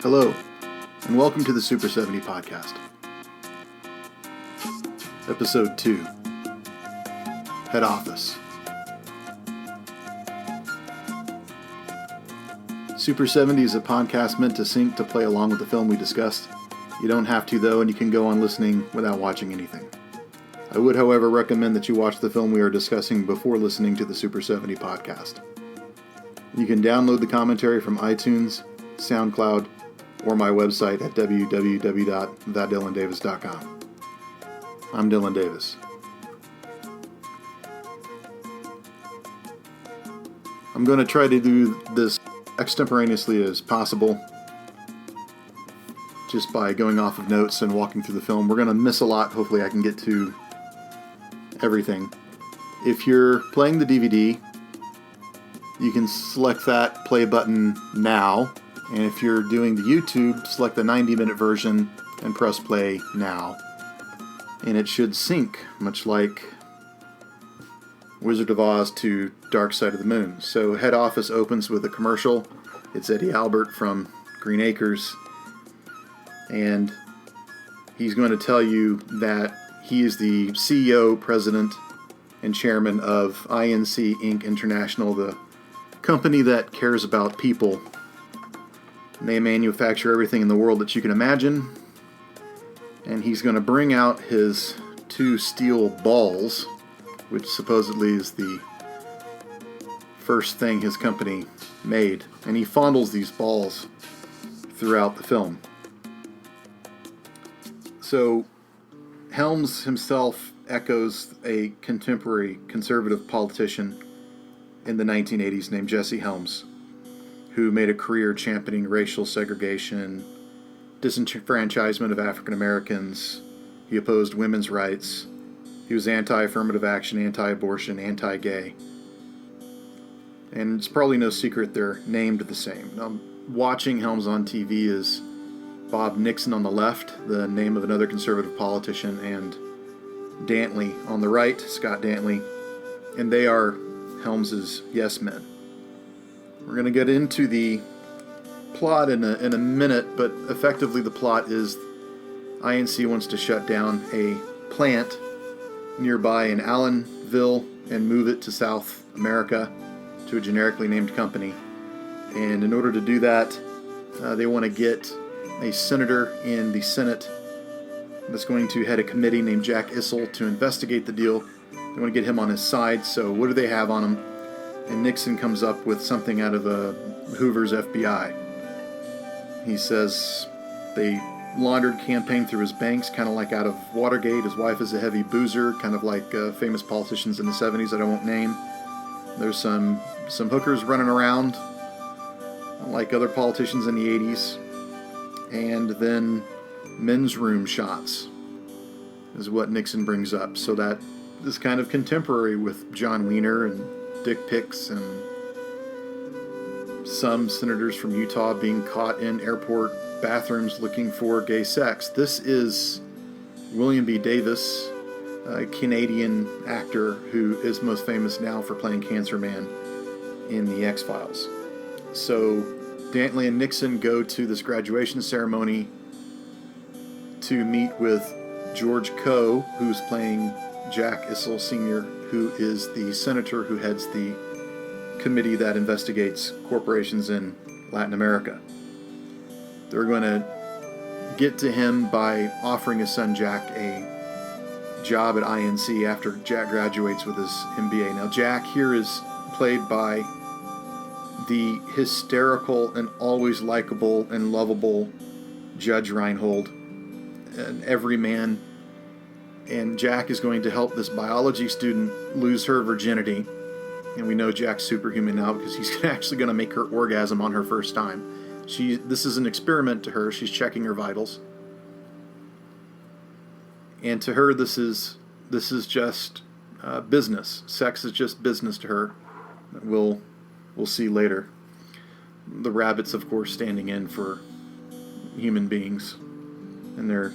Hello, and welcome to the Super 70 Podcast. Episode 2, Head Office. Super 70 is a podcast meant to sync to play along with the film we discussed. You don't have to, though, and you can go on listening without watching anything. I would, however, recommend that you watch the film we are discussing before listening to the Super 70 Podcast. You can download the commentary from iTunes, SoundCloud, or my website at www.thatdylandavis.com. I'm Dylan Davis. I'm going to try to do this extemporaneously as possible, just by going off of notes and walking through the film. We're going to miss a lot. Hopefully I can get to everything. If you're playing the DVD, you can select that play button now. And if you're doing the YouTube, select the 90-minute version and press play now. And it should sync, much like Wizard of Oz to Dark Side of the Moon. So Head Office opens with a commercial. It's Eddie Albert from Green Acres. And he's going to tell you that he is the CEO, president, and chairman of INC Inc. International, the company that cares about people. They manufacture everything in the world that you can imagine. And he's going to bring out his 2 steel balls, which supposedly is the first thing his company made. And he fondles these balls throughout the film. So Helms himself echoes a contemporary conservative politician in the 1980s named Jesse Helms, who made a career championing racial segregation, disenfranchisement of African Americans. He opposed women's rights. He was anti-affirmative action, anti-abortion, anti-gay. And it's probably no secret they're named the same. Now, watching Helms on TV is Bob Nixon on the left, the name of another conservative politician, and Dantley on the right, Scott Dantley, and they are Helms's yes men. We're going to get into the plot in a minute, but effectively the plot is INC wants to shut down a plant nearby in Allenville and move it to South America to a generically named company. And in order to do that, they want to get a senator in the Senate that's going to head a committee named Jack Issel to investigate the deal. They want to get him on his side, so what do they have on him? And Nixon comes up with something out of Hoover's FBI. He says they laundered campaign through his banks, kind of like out of Watergate. His wife is a heavy boozer, kind of like famous politicians in the 70s that I won't name. There's some hookers running around, like other politicians in the 80s. And then men's room shots is what Nixon brings up. So that is kind of contemporary with John Wiener and dick pics and some senators from Utah being caught in airport bathrooms looking for gay sex. This is William B. Davis, a Canadian actor who is most famous now for playing Cancer Man in The X-Files. So Dantley and Nixon go to this graduation ceremony to meet with George Coe, who's playing Jack Issel Sr., who is the senator who heads the committee that investigates corporations in Latin America. They're going to get to him by offering his son Jack a job at INC after Jack graduates with his MBA. Now, Jack here is played by the hysterical and always likable and lovable Judge Reinhold, an everyman. And Jack is going to help this biology student lose her virginity. And we know Jack's superhuman now because he's actually going to make her orgasm on her first time. This is an experiment to her. She's checking her vitals. And to her, this is just business. Sex is just business to her. We'll see later. The rabbits, of course, standing in for human beings and their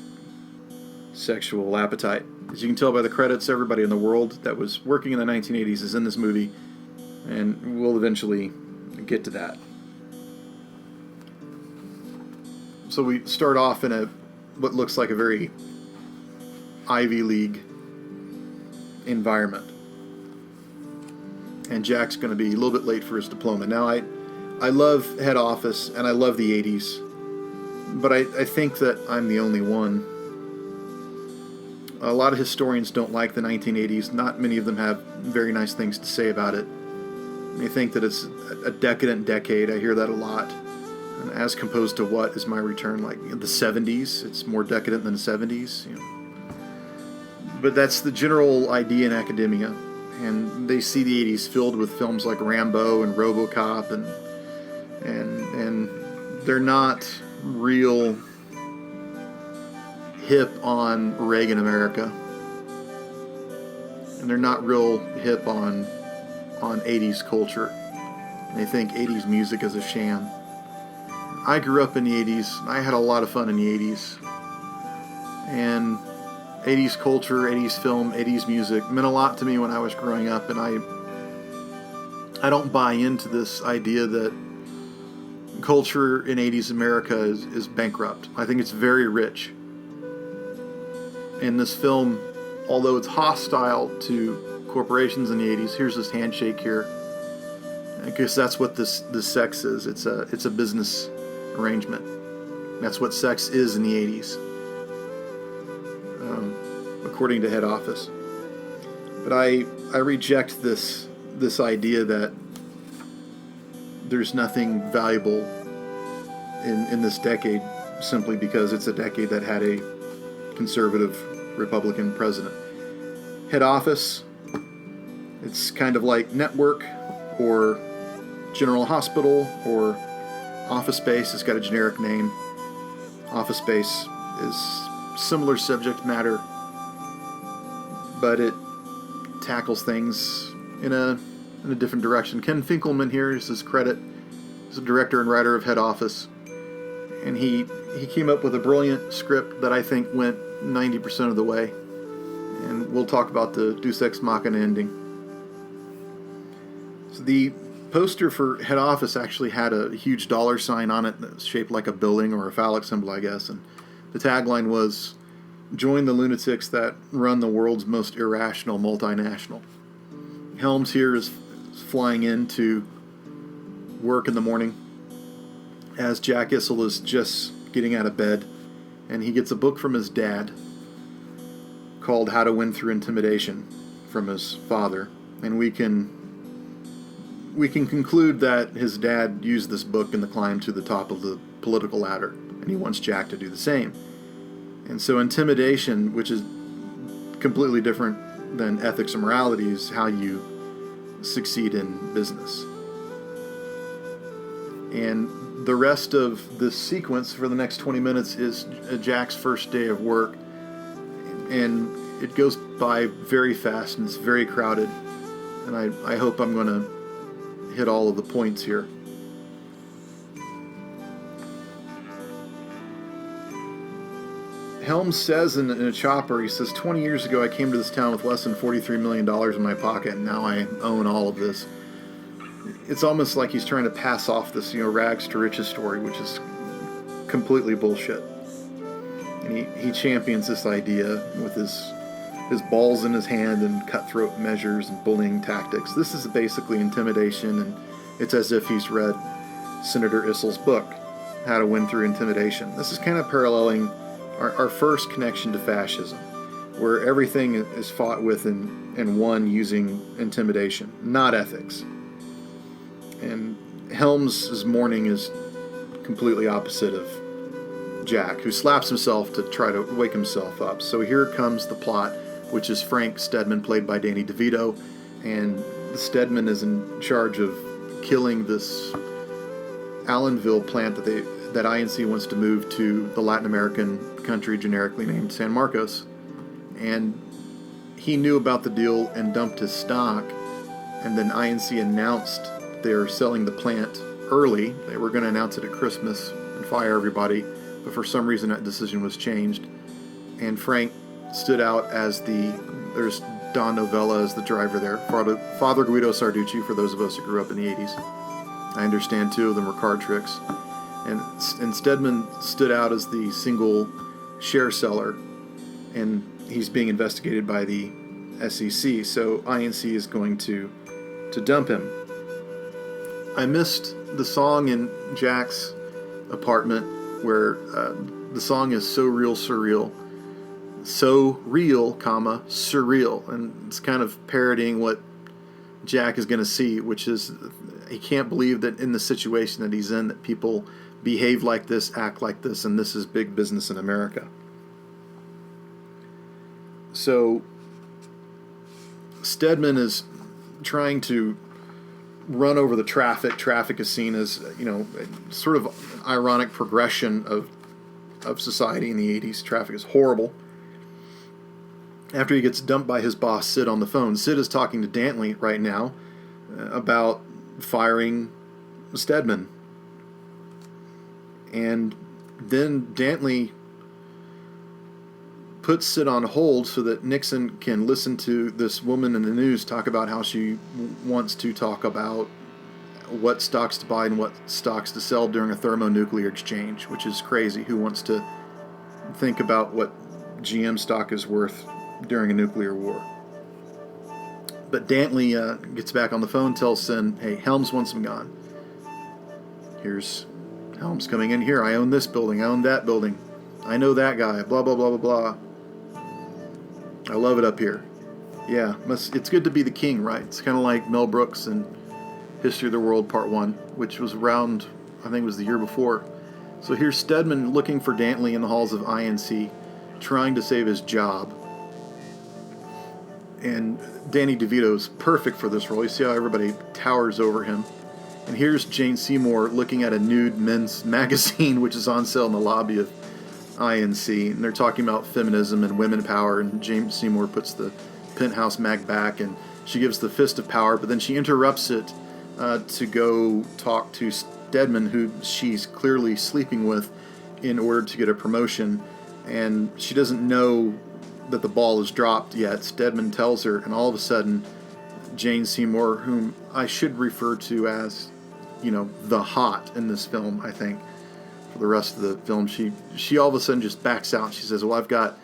sexual appetite. As you can tell by the credits, everybody in the world that was working in the 1980s is in this movie, and we'll eventually get to that. So we start off in what looks like a very Ivy League environment. And Jack's going to be a little bit late for his diploma. Now, I love Head Office, and I love the 80s, but I think that I'm the only one. A lot of historians don't like the 1980s. Not many of them have very nice things to say about it. They think that it's a decadent decade. I hear that a lot. And as composed to what is my return? Like the 70s? It's more decadent than the 70s. But that's the general idea in academia. And they see the 80s filled with films like Rambo and RoboCop, and they're not real hip on Reagan America, and they're not real hip on 80s culture. And they think 80s music is a sham. I grew up in the 80s. I had a lot of fun in the 80s, and 80s culture, 80s film, 80s music meant a lot to me when I was growing up, and I don't buy into this idea that culture in 80s America is bankrupt. I think it's very rich. And this film, although it's hostile to corporations in the 80s, here's this handshake here. I guess that's what this sex is. It's a business arrangement. That's what sex is in the 80s. According to Head Office. But I reject this idea that there's nothing valuable in this decade simply because it's a decade that had a conservative Republican president. Head Office, it's kind of like Network or General Hospital or Office Space. It's got a generic name. Office Space is similar subject matter, but it tackles things in a different direction. Ken Finkleman here is his credit. He's the director and writer of Head Office. And he came up with a brilliant script that I think went 90% of the way. And we'll talk about the Deus Ex Machina ending. So the poster for Head Office actually had a huge dollar sign on it that was shaped like a building or a phallic symbol, I guess. And the tagline was, "Join the lunatics that run the world's most irrational multinational." Helms here is flying in to work in the morning as Jack Issel is just getting out of bed, and he gets a book from his dad called How to Win Through Intimidation from his father, and we can conclude that his dad used this book in the climb to the top of the political ladder, and he wants Jack to do the same. And so intimidation, which is completely different than ethics and morality, is how you succeed in business. And the rest of this sequence for the next 20 minutes is Jack's first day of work. And it goes by very fast, and it's very crowded. And I hope I'm going to hit all of the points here. Helms says in a chopper, he says, 20 years ago I came to this town with less than $43 million in my pocket, and now I own all of this. It's almost like he's trying to pass off this, rags to riches story, which is completely bullshit. And he champions this idea with his balls in his hand and cutthroat measures and bullying tactics. This is basically intimidation, and it's as if he's read Senator Issel's book, How to Win Through Intimidation. This is kind of paralleling our first connection to fascism, where everything is fought with and won using intimidation, not ethics. And Helms' morning is completely opposite of Jack, who slaps himself to try to wake himself up. So here comes the plot, which is Frank Stedman, played by Danny DeVito, and Stedman is in charge of killing this Allenville plant that INC wants to move to the Latin American country generically named San Marcos. And he knew about the deal and dumped his stock, and then INC announced they're selling the plant early. They were going to announce it at Christmas and fire everybody, but for some reason that decision was changed. And Frank stood out as there's Don Novella as the driver there, Father Guido Sarducci, for those of us who grew up in the 80s. I understand two of them were card tricks. and Stedman stood out as the single share seller, and he's being investigated by the SEC. So INC is going to dump him. I missed the song in Jack's apartment where the song is so real, surreal. So real, comma, surreal. And it's kind of parodying what Jack is going to see, which is he can't believe that in the situation that he's in, that people behave like this, act like this, and this is big business in America. So Stedman is trying to run over the traffic. Traffic is seen as, a sort of ironic progression of society in the 80s. Traffic is horrible. After he gets dumped by his boss, Sid, on the phone, Sid is talking to Dantley right now about firing Stedman. And then Dantley puts Sid on hold so that Nixon can listen to this woman in the news talk about how she wants to talk about what stocks to buy and what stocks to sell during a thermonuclear exchange, which is crazy. Who wants to think about what GM stock is worth during a nuclear war? But Dantley gets back on the phone, tells Sid, hey, Helms wants him gone. Here's Helms coming in here. I own this building. I own that building. I know that guy. Blah, blah, blah, blah, blah. I love it up here. Yeah, it's good to be the king, right? It's kind of like Mel Brooks in History of the World Part 1, which was around, I think it was the year before. So here's Stedman looking for Dantley in the halls of INC, trying to save his job. And Danny DeVito's perfect for this role. You see how everybody towers over him. And here's Jane Seymour looking at a nude men's magazine, which is on sale in the lobby of INC. And they're talking about feminism and women power. And Jane Seymour puts the Penthouse mag back, and she gives the fist of power. But then she interrupts it to go talk to Stedman, who she's clearly sleeping with, in order to get a promotion. And she doesn't know that the ball is dropped yet. Stedman tells her, and all of a sudden, Jane Seymour, whom I should refer to as, the hot in this film, I think, for the rest of the film, she all of a sudden just backs out. She says, well, I got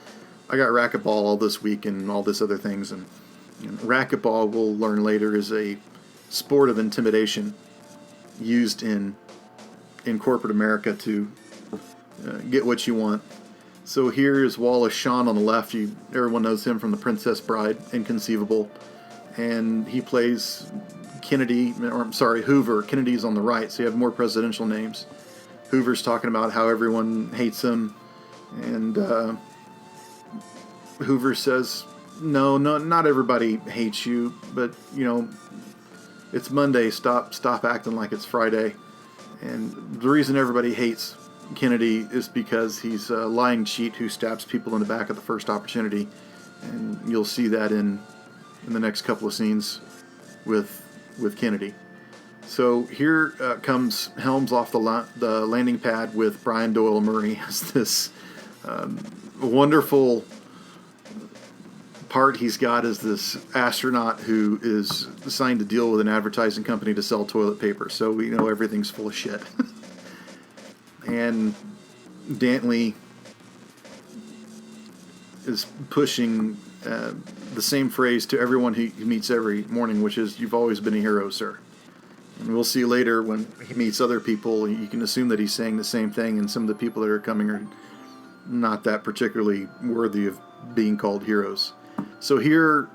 racquetball all this week and all this other things. And racquetball, we'll learn later, is a sport of intimidation used in corporate America to get what you want. So here is Wallace Shawn on the left. Everyone knows him from The Princess Bride, Inconceivable. And he plays Hoover. Kennedy's on the right, so you have more presidential names. Hoover's talking about how everyone hates him. And Hoover says, no, not everybody hates you, but, it's Monday. Stop acting like it's Friday. And the reason everybody hates Kennedy is because he's a lying cheat who stabs people in the back at the first opportunity, and you'll see that in the next couple of scenes with Kennedy. So here comes Helms off the landing pad with Brian Doyle-Murray as this wonderful part he's got as this astronaut who is assigned to deal with an advertising company to sell toilet paper. So we know everything's full of shit. And Dantley is pushing the same phrase to everyone he meets every morning, which is, you've always been a hero, sir. And we'll see later when he meets other people, you can assume that he's saying the same thing, and some of the people that are coming are not that particularly worthy of being called heroes. So here,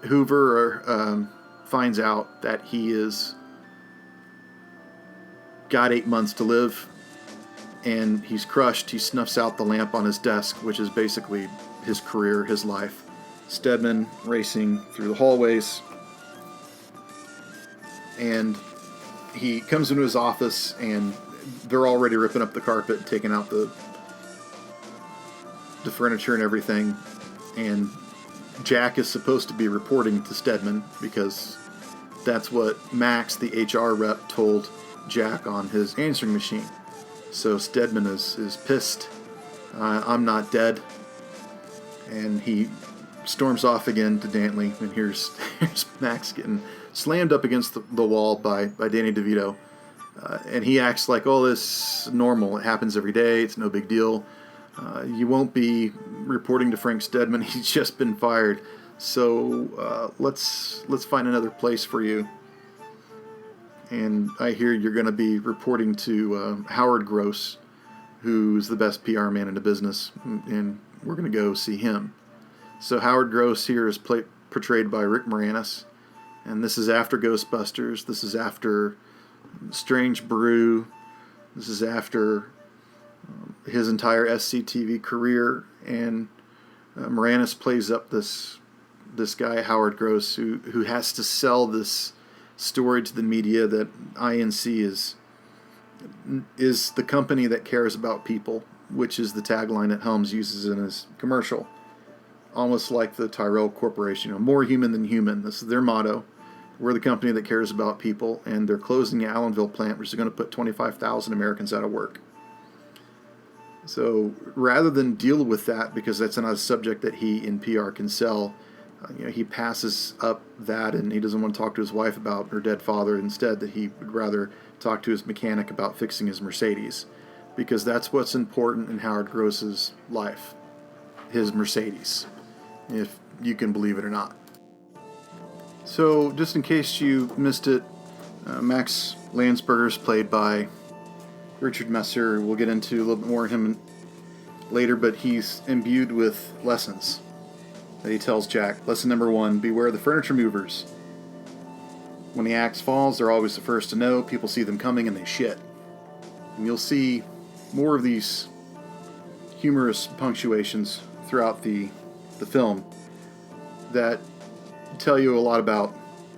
Hoover finds out that he is got 8 months to live, and he's crushed. He snuffs out the lamp on his desk, which is basically his career, his life. Stedman racing through the hallways, and he comes into his office, and they're already ripping up the carpet, taking out the furniture and everything. And Jack is supposed to be reporting to Stedman because that's what Max, the HR rep, told Jack on his answering machine. So Stedman is pissed. I'm not dead. And he storms off again to Dantley. And here's Max getting slammed up against the wall by Danny DeVito. And he acts like, oh, this is normal. It happens every day. It's no big deal. You won't be reporting to Frank Stedman. He's just been fired. So let's find another place for you. And I hear you're going to be reporting to Howard Gross, who's the best PR man in the business, and we're going to go see him. So Howard Gross here is portrayed by Rick Moranis, and this is after Ghostbusters. This is after Strange Brew. This is after his entire SCTV career, and Moranis plays up this guy Howard Gross who has to sell this story to the media that INC is the company that cares about people, which is the tagline that Helms uses in his commercial, almost like the Tyrell Corporation, more human than human. This is their motto. We're the company that cares about people, and they're closing the Allenville plant, which is going to put 25,000 Americans out of work. So rather than deal with that, because that's not a subject that he in PR can sell, he passes up that, and he doesn't want to talk to his wife about her dead father. Instead, that he would rather talk to his mechanic about fixing his Mercedes, because that's what's important in Howard Gross's life, his Mercedes, if you can believe it or not. So just in case you missed it, Max Landsberger's played by Richard Masur. We'll get into a little bit more of him later, but he's imbued with lessons that he tells Jack. Lesson number 1, beware the furniture movers. When the axe falls, they're always the first to know. People see them coming and they shit. And you'll see more of these humorous punctuations throughout the film that tell you a lot about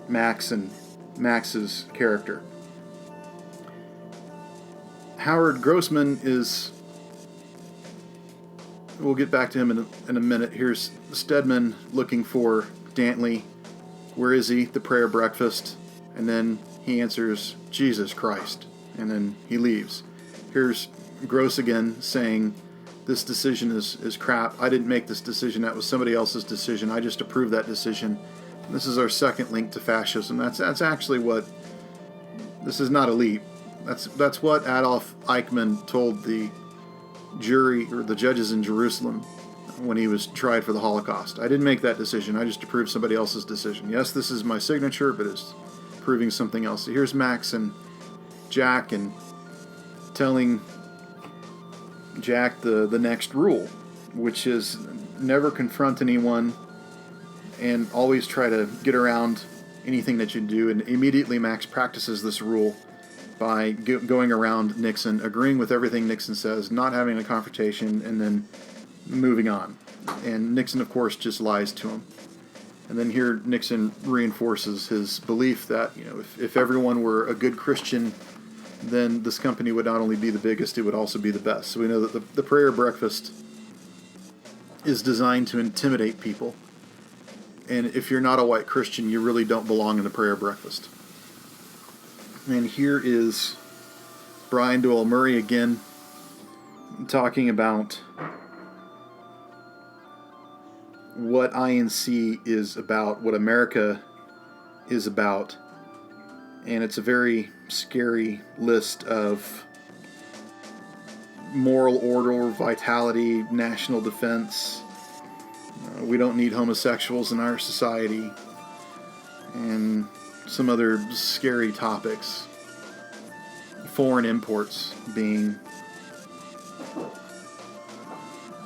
Max and Max's character. Howard Grossman is... We'll get back to him in a minute. Here's Stedman looking for Dantley. Where is he? The prayer breakfast. And then he answers, Jesus Christ. And then he leaves. Here's Gross again saying, this decision is crap. I didn't make this decision. That was somebody else's decision. I just approved that decision. This is our second link to fascism. That's actually what... This is not elite. That's what Adolf Eichmann told the jury or the judges in Jerusalem when he was tried for the Holocaust. I didn't make that decision. I just approved somebody else's decision. Yes, this is my signature, but it's proving something else. So here's Max and Jack and telling Jack the next rule, which is never confront anyone and always try to get around anything that you do. And immediately Max practices this rule by going around Nixon, agreeing with everything Nixon says, not having a confrontation, and then moving on. And Nixon, of course, just lies to him. And then here Nixon reinforces his belief that, if everyone were a good Christian, then this company would not only be the biggest, it would also be the best. So we know that the prayer breakfast is designed to intimidate people. And if you're not a white Christian, you really don't belong in the prayer breakfast. And here is Brian Doyle-Murray again talking about what INC is about, what America is about. And it's a very scary list of moral order, vitality, national defense. We don't need homosexuals in our society. And some other scary topics. Foreign imports being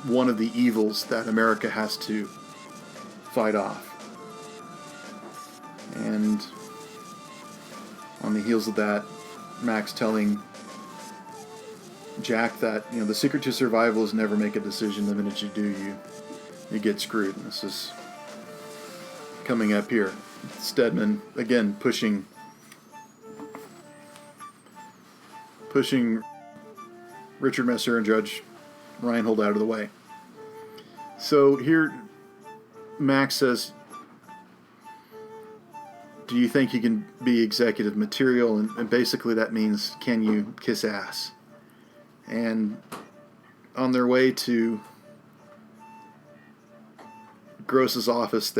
one of the evils that America has to fight off. And on the heels of that, Max telling Jack that, the secret to survival is never make a decision. The minute you do, you get screwed. And this is coming up here. Stedman again pushing Richard Messer and Judge Reinhold out of the way. So here Max says, do you think you can be executive material? And basically that means, can you kiss ass? And on their way to Gross's office,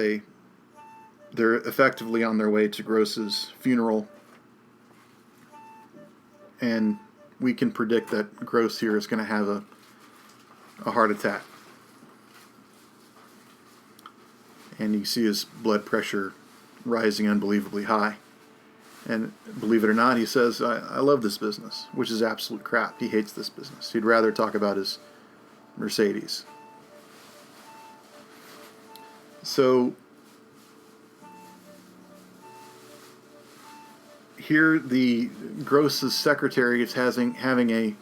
they're effectively on their way to Gross's funeral. and we can predict that Gross here is going to have a heart attack. And you see his blood pressure rising unbelievably high. And believe it or not, he says, I love this business, which is absolute crap. He hates this business. He'd rather talk about his Mercedes. So here the Gross's secretary is having a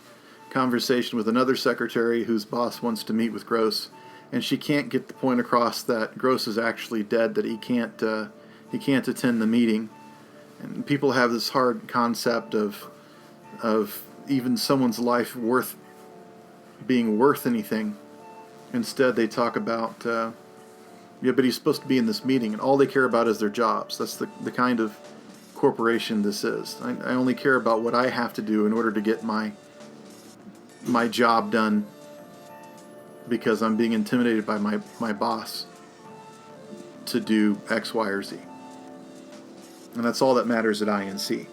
conversation with another secretary whose boss wants to meet with Gross, and she can't get the point across that Gross is actually dead, that he can't attend the meeting. And people have this hard concept of even someone's life being worth anything. Instead, they talk about, but he's supposed to be in this meeting, and all they care about is their jobs. That's the kind of corporation this is. I only care about what I have to do in order to get my job done, because I'm being intimidated by my boss to do X, Y, or Z. And that's all that matters at INC.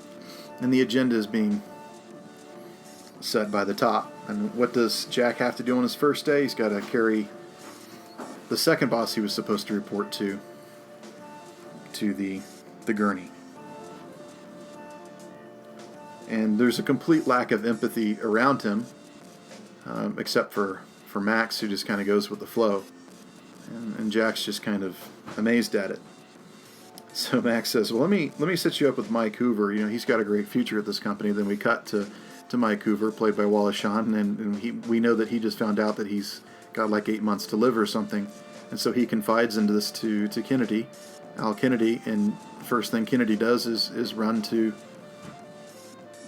And the agenda is being set by the top. And what does Jack have to do on his first day? He's got to carry the second boss he was supposed to report to the gurney. And there's a complete lack of empathy around him, except for Max, who just kind of goes with the flow. And Jack's just kind of amazed at it. So Max says, well, let me set you up with Mike Hoover. He's got a great future at this company. Then we cut to Mike Hoover, played by Wallace Shawn, and we know that he just found out that he's got like 8 months to live or something. And so he confides into this to Kennedy, Al Kennedy, and first thing Kennedy does is run to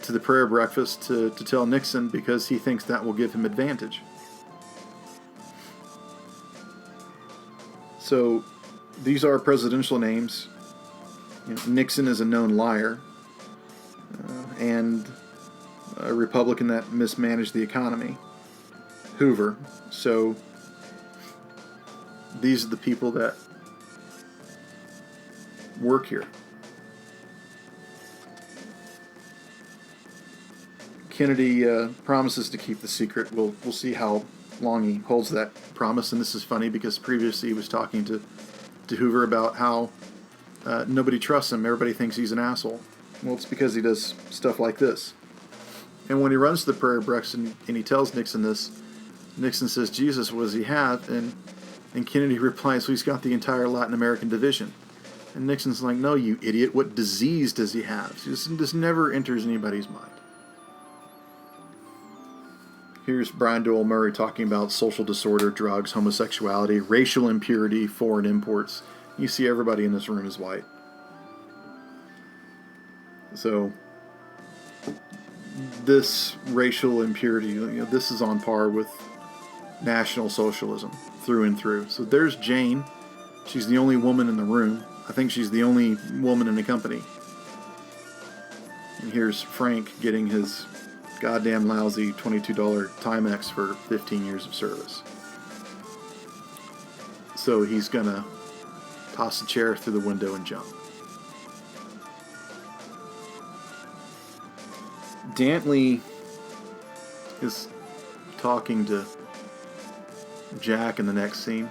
the prayer breakfast to tell Nixon, because he thinks that will give him advantage. So these are presidential names. Nixon is a known liar and a Republican that mismanaged the economy. Hoover. So these are the people that work here. Kennedy promises to keep the secret. We'll see how long he holds that promise. And this is funny because previously he was talking to Hoover about how nobody trusts him. Everybody thinks he's an asshole. Well, it's because he does stuff like this. And when he runs to the prayer breakfast and he tells Nixon this, Nixon says, Jesus, what does he have? And Kennedy replies, well, he's got the entire Latin American division. And Nixon's like, no, you idiot. What disease does he have? This never enters anybody's mind. Here's Brian Doyle-Murray talking about social disorder, drugs, homosexuality, racial impurity, foreign imports. You see everybody in this room is white. So this racial impurity, this is on par with National Socialism through and through. So there's Jane. She's the only woman in the room. I think she's the only woman in the company. And here's Frank getting his goddamn lousy $22 Timex for 15 years of service. So he's gonna toss a chair through the window and jump. Dantley is talking to Jack in the next scene,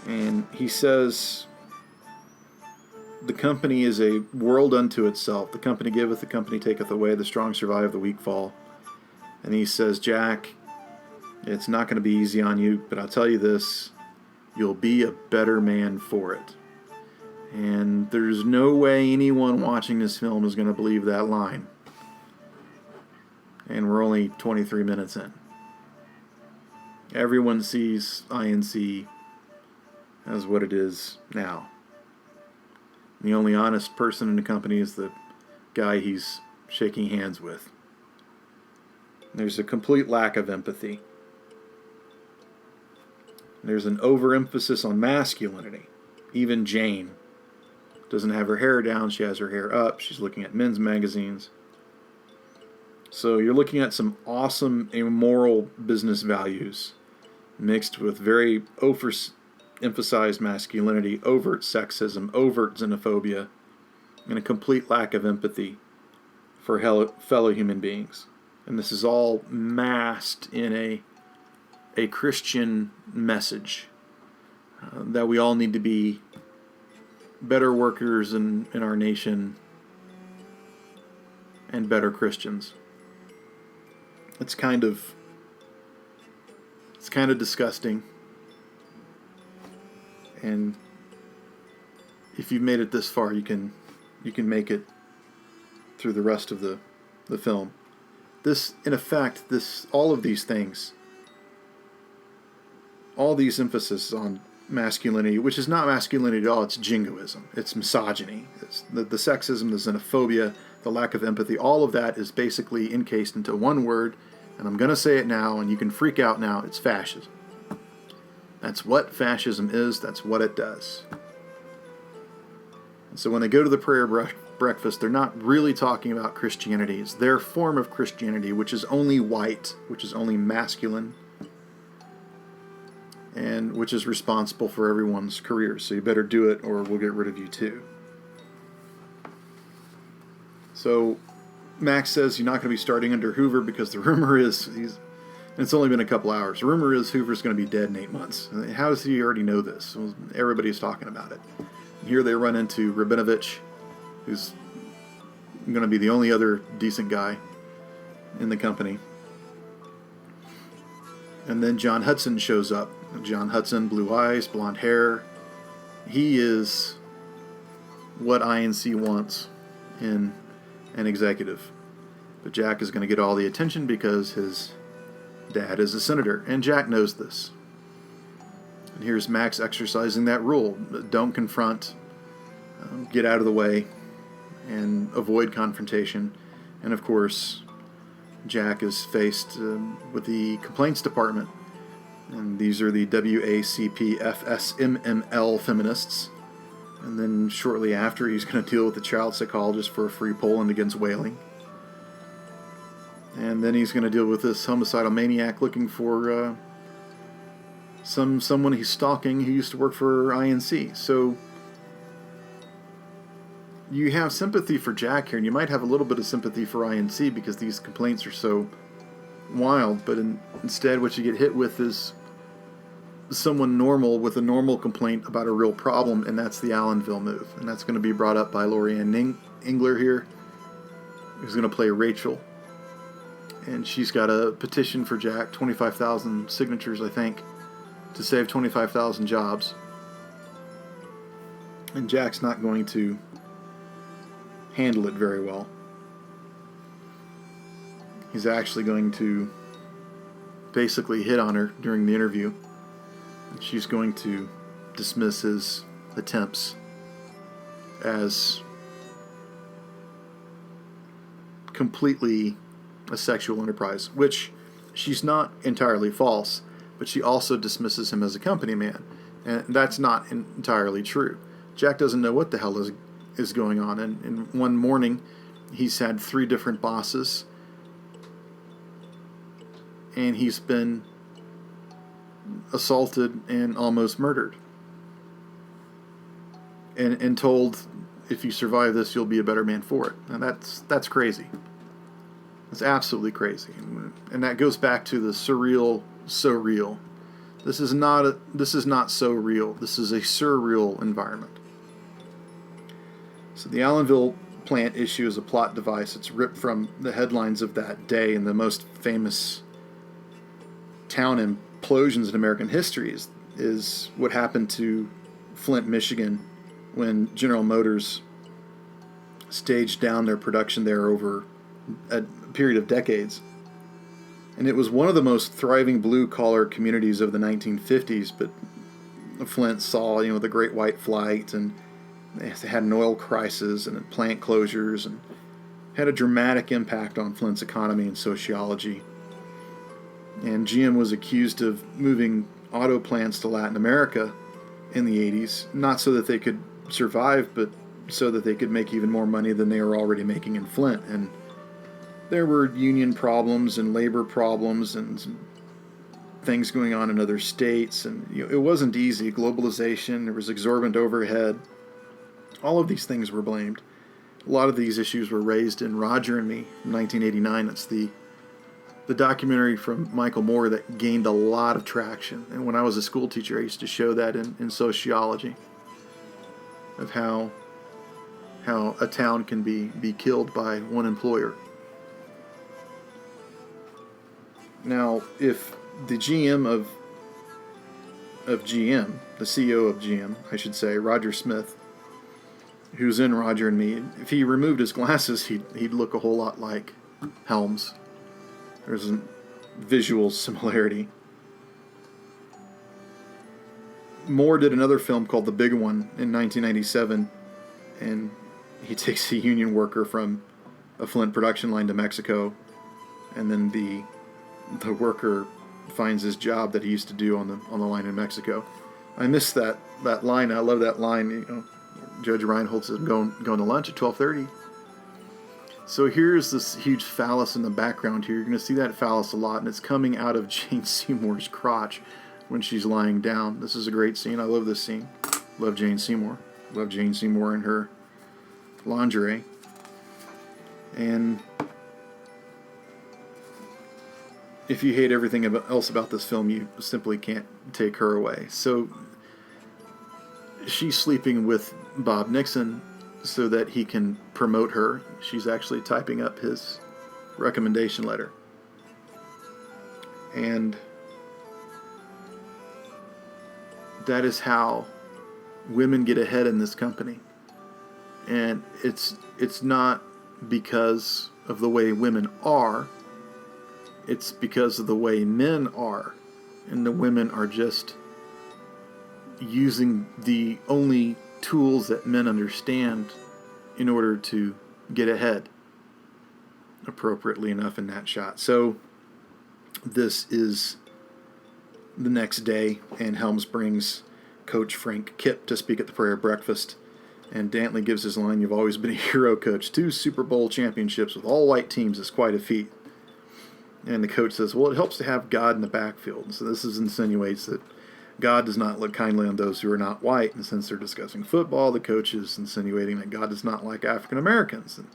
and he says, the company is a world unto itself. The company giveth, the company taketh away. The strong survive, the weak fall. And he says, Jack, it's not going to be easy on you, but I'll tell you this, you'll be a better man for it. And there's no way anyone watching this film is going to believe that line. And we're only 23 minutes in. Everyone sees INC as what it is now. The only honest person in the company is the guy he's shaking hands with. There's a complete lack of empathy. There's an overemphasis on masculinity. Even Jane doesn't have her hair down. She has her hair up. She's looking at men's magazines. So you're looking at some awesome immoral business values mixed with very overemphasized masculinity, overt sexism, overt xenophobia, and a complete lack of empathy for fellow human beings. And this is all masked in a Christian message that we all need to be better workers in our nation and better Christians. It's kind of disgusting. And if you've made it this far, you can make it through the rest of the film. This, in effect, all of these things, all these emphasis on masculinity, which is not masculinity at all, it's jingoism, it's misogyny, it's the sexism, the xenophobia, the lack of empathy, all of that is basically encased into one word, and I'm going to say it now, and you can freak out now, it's fascism. That's what fascism is, that's what it does. And so when they go to the prayer breakfast, they're not really talking about Christianity. It's their form of Christianity, which is only white, which is only masculine, and which is responsible for everyone's career. So you better do it or we'll get rid of you too. So Max says you're not going to be starting under Hoover because the rumor is and it's only been a couple hours. The rumor is Hoover's going to be dead in 8 months. How does he already know this? Well, everybody's talking about it. And here they run into Rabinovich, who's going to be the only other decent guy in the company. And then John Hudson shows up. John Hudson, blue eyes, blonde hair. He is what INC wants in an executive. But Jack is going to get all the attention because his dad is a senator, and Jack knows this. And here's Max exercising that rule. Don't confront, get out of the way, and avoid confrontation. And of course, Jack is faced with the complaints department. And these are the WACP FSMML feminists. And then shortly after, he's going to deal with the child psychologist for a free Poland against whaling. And then he's going to deal with this homicidal maniac looking for someone he's stalking who used to work for INC. So you have sympathy for Jack here, and you might have a little bit of sympathy for INC because these complaints are so wild. But instead, what you get hit with is someone normal with a normal complaint about a real problem, and that's the Allenville move. And that's going to be brought up by Lorianne Engler here, who's going to play Rachel. And she's got a petition for Jack, 25,000 signatures, I think, to save 25,000 jobs. And Jack's not going to handle it very well. He's actually going to basically hit on her during the interview. And she's going to dismiss his attempts as completely a sexual enterprise, which she's not entirely false, but she also dismisses him as a company man. And that's not entirely true. Jack doesn't know what the hell is going on. And one morning, he's had 3 different bosses, and he's been assaulted and almost murdered. And told, if you survive this, you'll be a better man for it. And that's crazy. It's absolutely crazy. And that goes back to the surreal, so real. This is not so real. This is a surreal environment. So the Allenville plant issue is a plot device. It's ripped from the headlines of that day, and the most famous town implosions in American history is what happened to Flint, Michigan, when General Motors staged down their production there over a period of decades. And it was one of the most thriving blue-collar communities of the 1950s, but Flint saw, the Great White Flight, and they had an oil crisis and plant closures, and had a dramatic impact on Flint's economy and sociology. And GM was accused of moving auto plants to Latin America in the 80s, not so that they could survive, but so that they could make even more money than they were already making in Flint. And there were union problems and labor problems and things going on in other states, and it wasn't easy. Globalization, there was exorbitant overhead. All of these things were blamed. A lot of these issues were raised in Roger and Me from 1989. That's the documentary from Michael Moore that gained a lot of traction. And when I was a school teacher, I used to show that in sociology, of how a town can be killed by one employer. Now, if the GM of GM, the CEO of GM, I should say, Roger Smith, who's in Roger and Me, if he removed his glasses, he'd look a whole lot like Helms. There's a visual similarity. Moore did another film called The Big One in 1997, and he takes a union worker from a Flint production line to Mexico, and then the worker finds his job that he used to do on the line in Mexico. I miss that line. I love that line. You know, Judge Reinhold says, going to lunch at 12:30. So here's this huge phallus in the background here. You're going to see that phallus a lot, and it's coming out of Jane Seymour's crotch when she's lying down. This is a great scene. I love this scene. Love Jane Seymour. Love Jane Seymour in her lingerie. And if you hate everything else about this film, you simply can't take her away. So she's sleeping with Bob Nixon so that he can promote her. She's actually typing up his recommendation letter. And that is how women get ahead in this company. And it's not because of the way women are. It's because of the way men are. And the women are just using the only tools that men understand in order to get ahead, appropriately enough, in that shot. So this is the next day, and Helms brings Coach Frank Kipp to speak at the prayer breakfast. And Dantley gives his line, "You've always been a hero, Coach. 2 Super Bowl championships with all white teams is quite a feat." And the coach says, "Well, it helps to have God in the backfield." So this insinuates that God does not look kindly on those who are not white. And since they're discussing football, the coach is insinuating that God does not like African Americans. And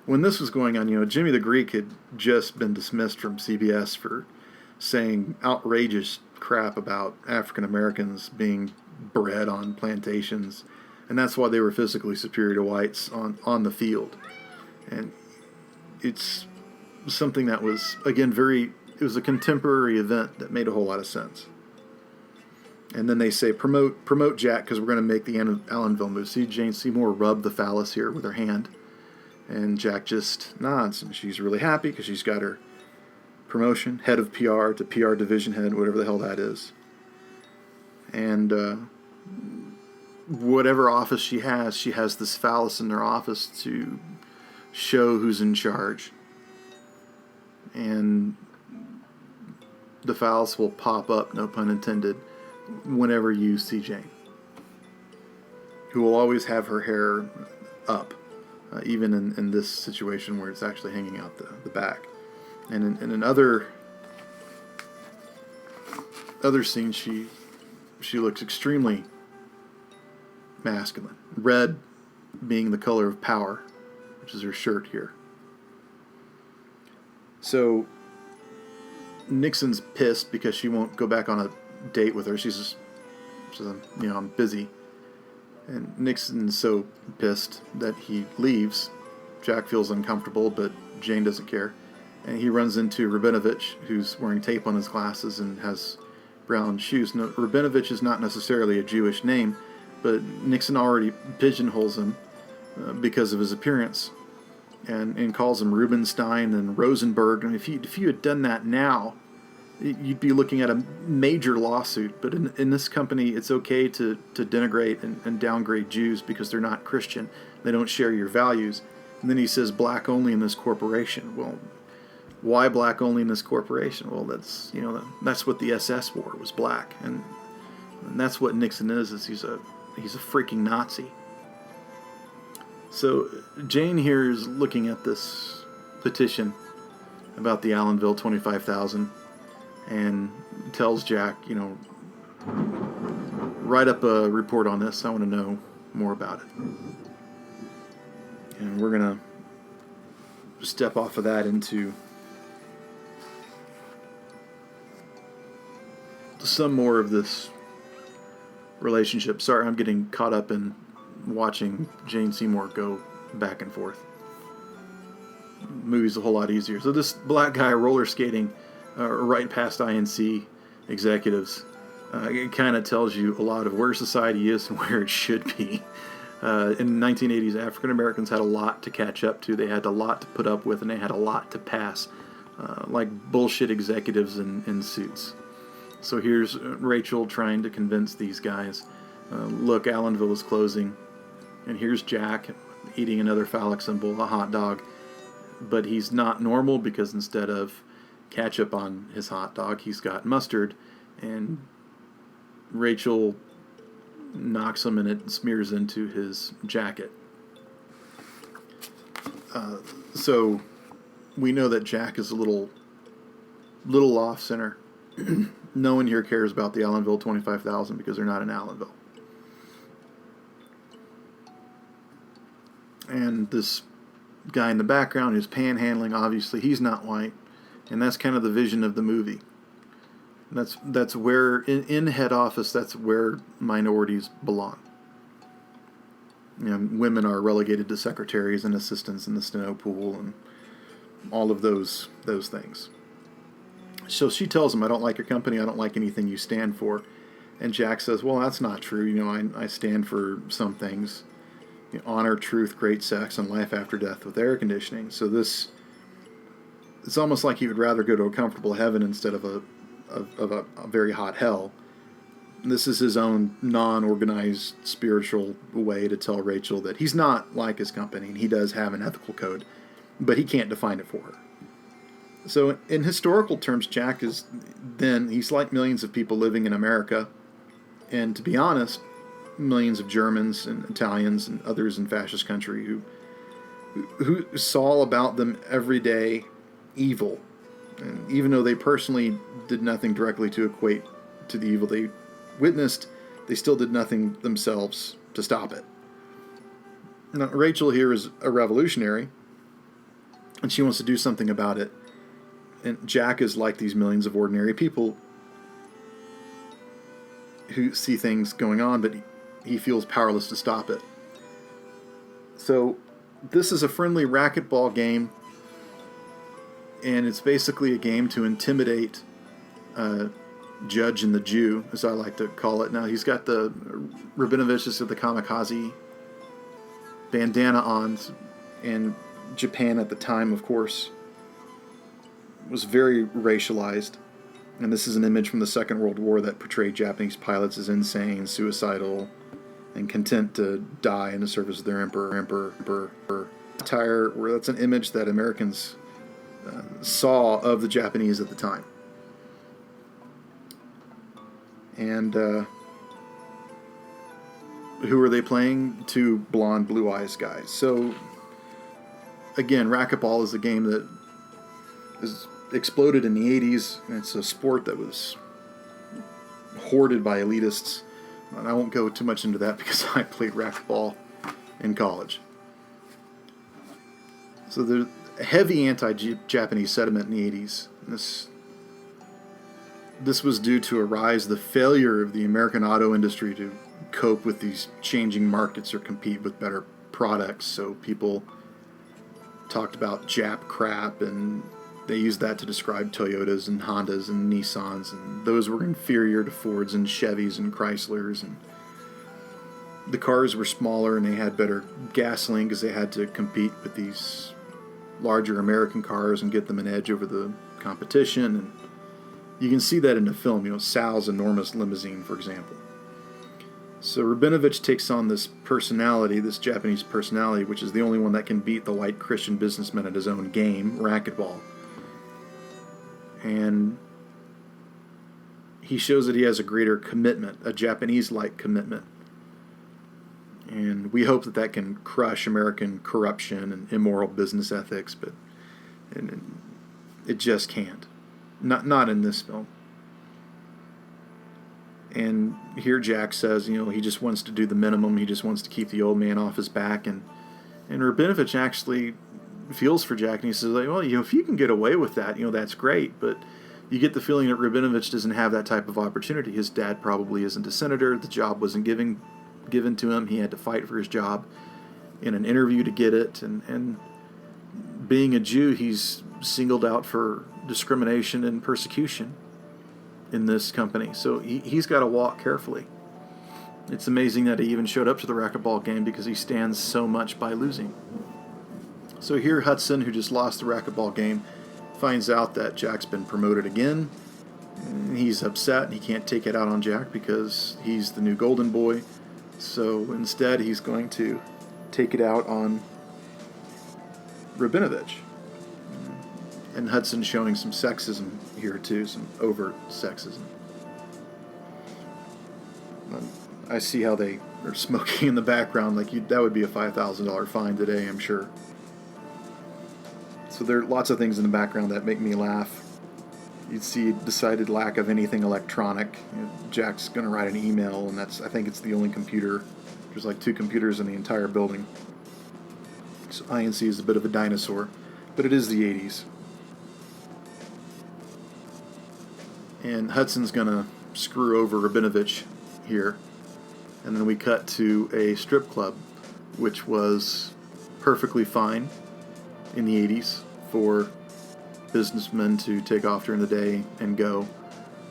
when this was going on, Jimmy the Greek had just been dismissed from CBS for saying outrageous crap about African Americans being bred on plantations, and that's why they were physically superior to whites on the field. And it's something that was, again, it was a contemporary event that made a whole lot of sense. And then they say, promote Jack, because we're going to make the Allenville move. See Jane Seymour rub the phallus here with her hand, and Jack just nods, and she's really happy because she's got her promotion, head of PR to PR division head, whatever the hell that is. And whatever office she has this phallus in their office to show who's in charge. And the phallus will pop up, no pun intended, whenever you see Jane, who will always have her hair up, even in this situation where it's actually hanging out the back. And in other scenes, she looks extremely masculine. Red being the color of power, which is her shirt here. So Nixon's pissed because she won't go back on a date with her. She says, I'm busy. And Nixon's so pissed that he leaves. Jack feels uncomfortable, but Jane doesn't care. And he runs into Rabinovich, who's wearing tape on his glasses and has brown shoes. Now, Rabinovich is not necessarily a Jewish name, but Nixon already pigeonholes him because of his appearance, and calls him Rubenstein and Rosenberg. And if you had done that now, you'd be looking at a major lawsuit. But in this company, it's okay to denigrate and downgrade Jews because they're not Christian. They don't share your values. And then he says black only in this corporation. Well, why black only in this corporation? Well, that's what the SS wore, was black. And that's what Nixon is he's a freaking Nazi. So Jane here is looking at this petition about the Allenville 25,000 and tells Jack, write up a report on this. I want to know more about it. And we're going to step off of that into some more of this relationship. Sorry, I'm getting caught up in watching Jane Seymour go back and forth. The movie's a whole lot easier. So this black guy roller skating right past INC executives, it kind of tells you a lot of where society is and where it should be. In the 1980s, African Americans had a lot to catch up to. They had a lot to put up with, and they had a lot to pass, like bullshit executives in suits. So here's Rachel trying to convince these guys, look, Allenville is closing. And here's Jack eating another phallic symbol, a hot dog. But he's not normal because instead of ketchup on his hot dog, he's got mustard. And Rachel knocks him and it smears into his jacket. So we know that Jack is a little off center. No one here cares about the Allenville 25,000 because they're not in Allenville. And this guy in the background is panhandling. Obviously, he's not white, and that's kind of the vision of the movie. That's where in head office, that's where minorities belong. You know, women are relegated to secretaries and assistants in the steno pool and all of those things. So she tells him, I don't like your company, I don't like anything you stand for. And Jack says, well, that's not true. You know, I stand for some things. You know, honor, truth, great sex, and life after death with air conditioning. So it's almost like he would rather go to a comfortable heaven instead of a very hot hell. This is his own non-organized spiritual way to tell Rachel that he's not like his company, and he does have an ethical code, but he can't define it for her. So in historical terms, Jack he's like millions of people living in America, and to be honest, millions of Germans and Italians and others in fascist country who saw about them everyday evil. And even though they personally did nothing directly to equate to the evil they witnessed, they still did nothing themselves to stop it. Now, Rachel here is a revolutionary, and she wants to do something about it. And Jack is like these millions of ordinary people who see things going on, but he feels powerless to stop it. So this is a friendly racquetball game, and it's basically a game to intimidate Judge and the Jew, as I like to call it. Now, he's got the Rabinovich is the kamikaze bandana on, and Japan at the time, of course, was very racialized. And this is an image from the Second World War that portrayed Japanese pilots as insane, suicidal, and content to die in the service of their emperor. Attire, where that's an image that Americans saw of the Japanese at the time. And who are they playing? Two blonde, blue-eyes guys. So, again, racquetball is a game that is exploded in the 80s, and it's a sport that was hoarded by elitists. And I won't go too much into that because I played racquetball in college. So there's a heavy anti-Japanese sentiment in the 80s. This was due to a rise, the failure of the American auto industry to cope with these changing markets or compete with better products. So people talked about Jap crap, and they used that to describe Toyotas and Hondas and Nissans, and those were inferior to Fords and Chevys and Chryslers, and the cars were smaller and they had better gasoline because they had to compete with these larger American cars and get them an edge over the competition. And you can see that in the film, you know, Sal's enormous limousine, for example. So Rabinovich takes on this personality, this Japanese personality, which is the only one that can beat the white Christian businessman at his own game, racquetball. And he shows that he has a greater commitment, a Japanese-like commitment. And we hope that can crush American corruption and immoral business ethics, but it just can't. Not in this film. And here Jack says, you know, he just wants to do the minimum. He just wants to keep the old man off his back, and And Rabinovich actually feels for Jack, and he says, like, well, if you can get away with that, that's great, but you get the feeling that Rabinovich doesn't have that type of opportunity. His dad probably isn't a senator. The job wasn't given to him. He had to fight for his job in an interview to get it, and being a Jew, he's singled out for discrimination and persecution in this company. So he's got to walk carefully. It's amazing that he even showed up to the racquetball game because he stands so much by losing. So here Hudson, who just lost the racquetball game, finds out that Jack's been promoted again. He's upset. He can't take it out on Jack because he's the new golden boy. So instead, he's going to take it out on Rabinovich. And Hudson's showing some sexism here too, some overt sexism. I see how they are smoking in the background. That would be a $5,000 fine today, I'm sure. So there are lots of things in the background that make me laugh. You'd see decided lack of anything electronic. Jack's going to write an email, and I think it's the only computer. There's 2 computers in the entire building. So INC is a bit of a dinosaur, but it is the 80s. And Hudson's going to screw over Rabinovich here. And then we cut to a strip club, which was perfectly fine in the 80s for businessmen to take off during the day and go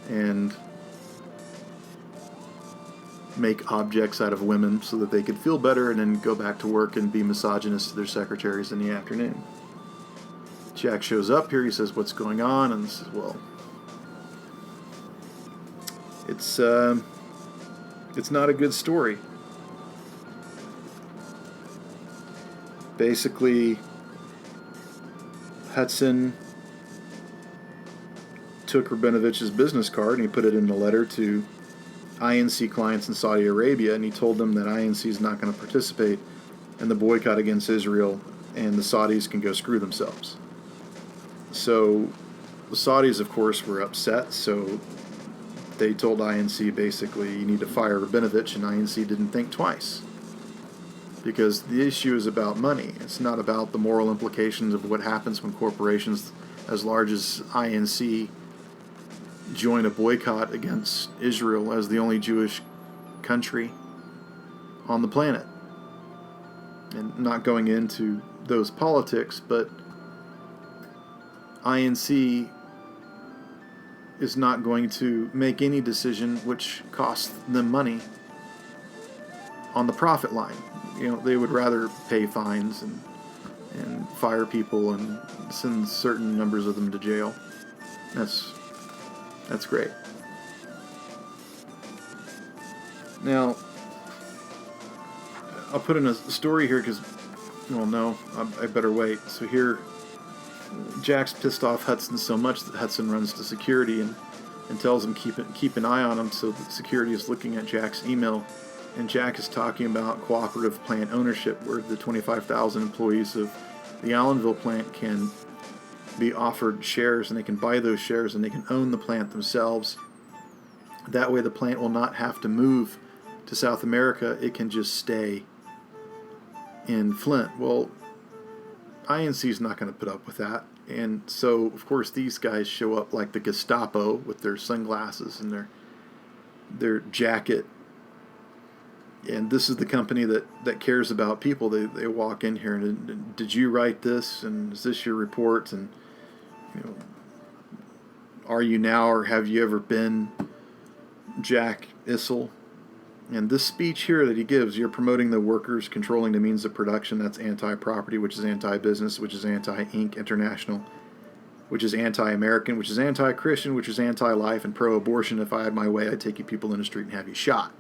and make objects out of women so that they could feel better and then go back to work and be misogynist to their secretaries in the afternoon. Jack shows up here. He says, "What's going on?" And says, "Well, it's not a good story. Basically, Hudson took Rabinovich's business card and he put it in a letter to INC clients in Saudi Arabia, and he told them that INC is not going to participate in the boycott against Israel, and the Saudis can go screw themselves." So the Saudis, of course, were upset, so they told INC basically, you need to fire Rabinovich, and INC didn't think twice. Because the issue is about money. It's not about the moral implications of what happens when corporations as large as INC join a boycott against Israel as the only Jewish country on the planet. And not going into those politics, but INC is not going to make any decision which costs them money on the profit line. They would rather pay fines and fire people and send certain numbers of them to jail. That's great. Now, I'll put in a story here because, I better wait. So here, Jack's pissed off Hudson so much that Hudson runs to security and tells him keep an eye on him, so that security is looking at Jack's email. And Jack is talking about cooperative plant ownership, where the 25,000 employees of the Allenville plant can be offered shares, and they can buy those shares, and they can own the plant themselves. That way the plant will not have to move to South America. It can just stay in Flint. Well, INC is not going to put up with that. And so, of course, these guys show up like the Gestapo with their sunglasses and their jacket. And this is the company that cares about people. They walk in here and, did you write this? And is this your report? And, are you now or have you ever been Jack Issel? And this speech here that he gives, you're promoting the workers, controlling the means of production. That's anti-property, which is anti-business, which is anti-Inc. International, which is anti-American, which is anti-Christian, which is anti-life and pro-abortion. If I had my way, I'd take you people in the street and have you shot.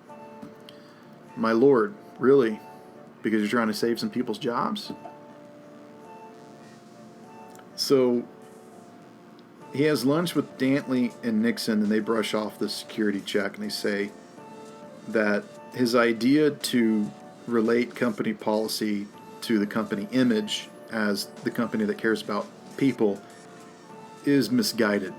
My Lord, really? Because you're trying to save some people's jobs? So he has lunch with Dantley and Nixon, and they brush off the security check, and they say that his idea to relate company policy to the company image as the company that cares about people is misguided.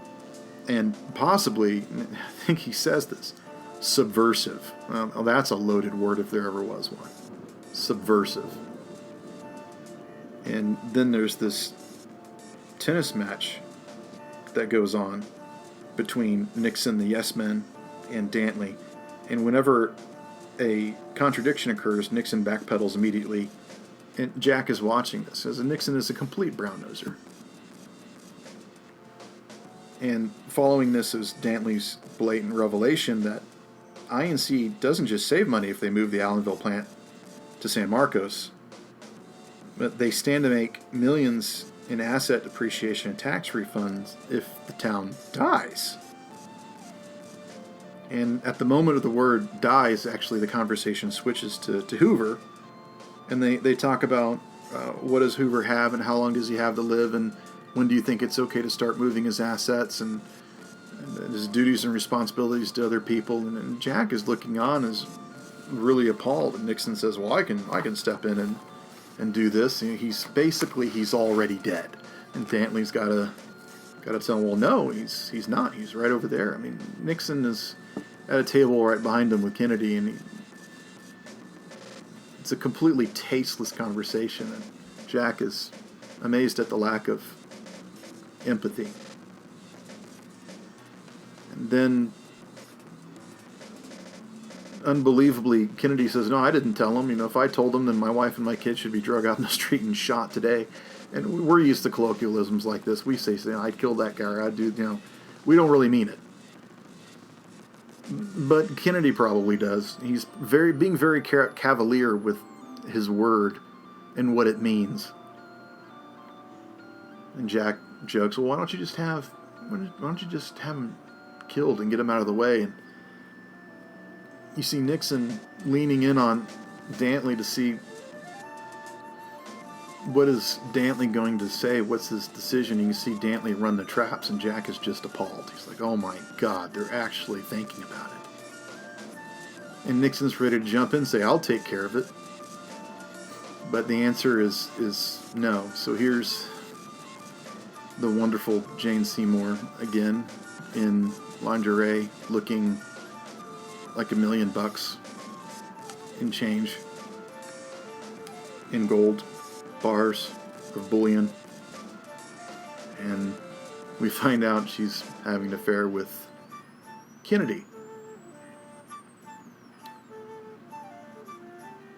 And possibly, I think he says this, subversive. That's a loaded word if there ever was one. Subversive. And then there's this tennis match that goes on between Nixon, the yes men, and Dantley. And whenever a contradiction occurs, Nixon backpedals immediately. And Jack is watching this, as Nixon is a complete brown-noser. And following this is Dantley's blatant revelation that INC doesn't just save money if they move the Allenville plant to San Marcos, but they stand to make millions in asset depreciation and tax refunds if the town dies. And at the moment of the word dies, actually the conversation switches to Hoover, and they talk about what does Hoover have and how long does he have to live, and when do you think it's okay to start moving his assets and his duties and responsibilities to other people. And Jack is looking on as really appalled, and Nixon says, well, I can step in and do this. And he's already dead. And Dantley's got to tell him, well, no, he's not. He's right over there. I mean, Nixon is at a table right behind him with Kennedy, and it's a completely tasteless conversation. And Jack is amazed at the lack of empathy. And then, unbelievably, Kennedy says, no, I didn't tell him. If I told him, then my wife and my kids should be drug out in the street and shot today. And we're used to colloquialisms like this. We say, I killed that guy, or I do, we don't really mean it. But Kennedy probably does. He's being very cavalier with his word and what it means. And Jack jokes, well, why don't you just have him killed and get him out of the way? And you see Nixon leaning in on Dantley to see what is Dantley going to say, what's his decision. You can see Dantley run the traps, and Jack is just appalled. He's like, oh my God, they're actually thinking about it. And Nixon's ready to jump in and say, I'll take care of it. But the answer is no. So here's the wonderful Jane Seymour again in lingerie, looking like $1 million in change, in gold bars of bullion, and we find out she's having an affair with Kennedy.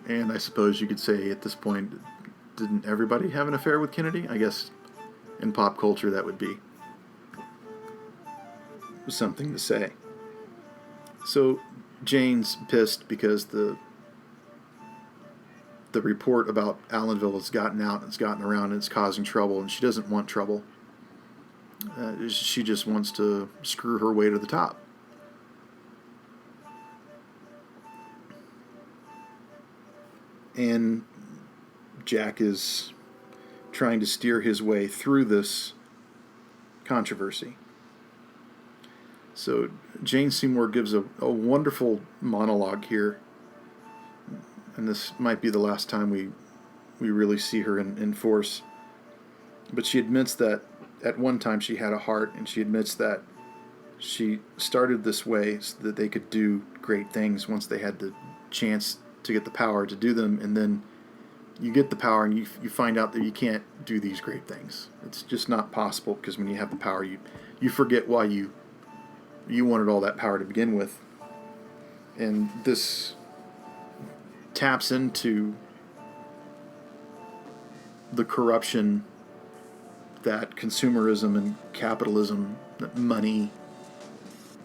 And I suppose you could say at this point, didn't everybody have an affair with Kennedy? I guess in pop culture that would be something to say. So Jane's pissed because the report about Allenville has gotten out, it's gotten around, and it's causing trouble, and she doesn't want trouble. She just wants to screw her way to the top. And Jack is trying to steer his way through this controversy. So Jane Seymour gives a wonderful monologue here, and this might be the last time we really see her in force. But she admits that at one time she had a heart, and she admits that she started this way so that they could do great things once they had the chance to get the power to do them, and then you get the power and you find out that you can't do these great things. It's just not possible, because when you have the power, you forget why you wanted all that power to begin with. And this taps into the corruption that consumerism and capitalism, that money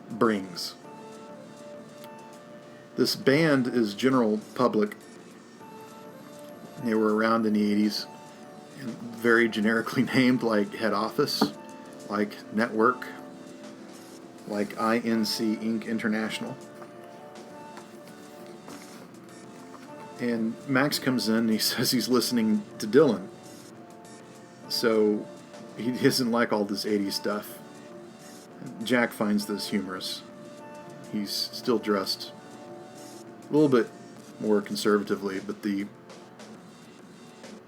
brings. This band is General Public. They were around in the 80s, and very generically named, like Head Office, like Network, like INC Inc. International. And Max comes in and he says he's listening to Dylan. So he doesn't like all this 80s stuff. Jack finds this humorous. He's still dressed a little bit more conservatively, but the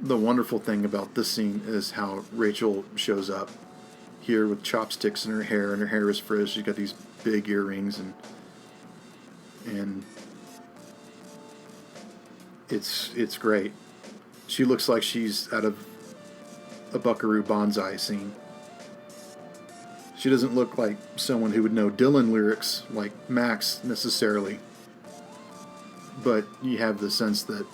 wonderful thing about this scene is how Rachel shows up here with chopsticks in her hair, and her hair is frizzed. She's got these big earrings, and it's great. She looks like she's out of a Buckaroo Banzai scene. She doesn't look like someone who would know Dylan lyrics like Max necessarily, but you have the sense that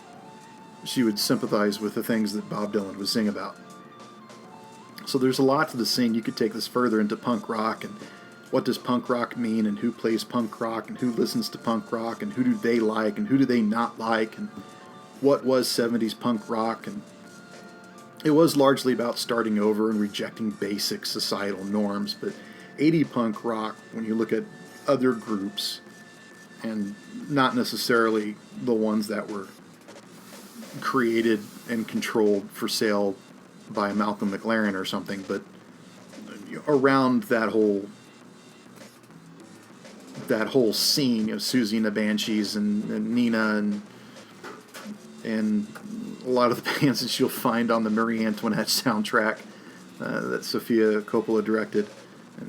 she would sympathize with the things that Bob Dylan would sing about. So there's a lot to the scene. You could take this further into punk rock, and what does punk rock mean, and who plays punk rock, and who listens to punk rock, and who do they like, and who do they not like, and what was 70s punk rock. And it was largely about starting over and rejecting basic societal norms, but 80 punk rock, when you look at other groups, and not necessarily the ones that were created and controlled for sale by Malcolm McLaren or something, but around that whole scene of Susie and the Banshees and Nina and a lot of the bands that you'll find on the Marie Antoinette soundtrack that Sofia Coppola directed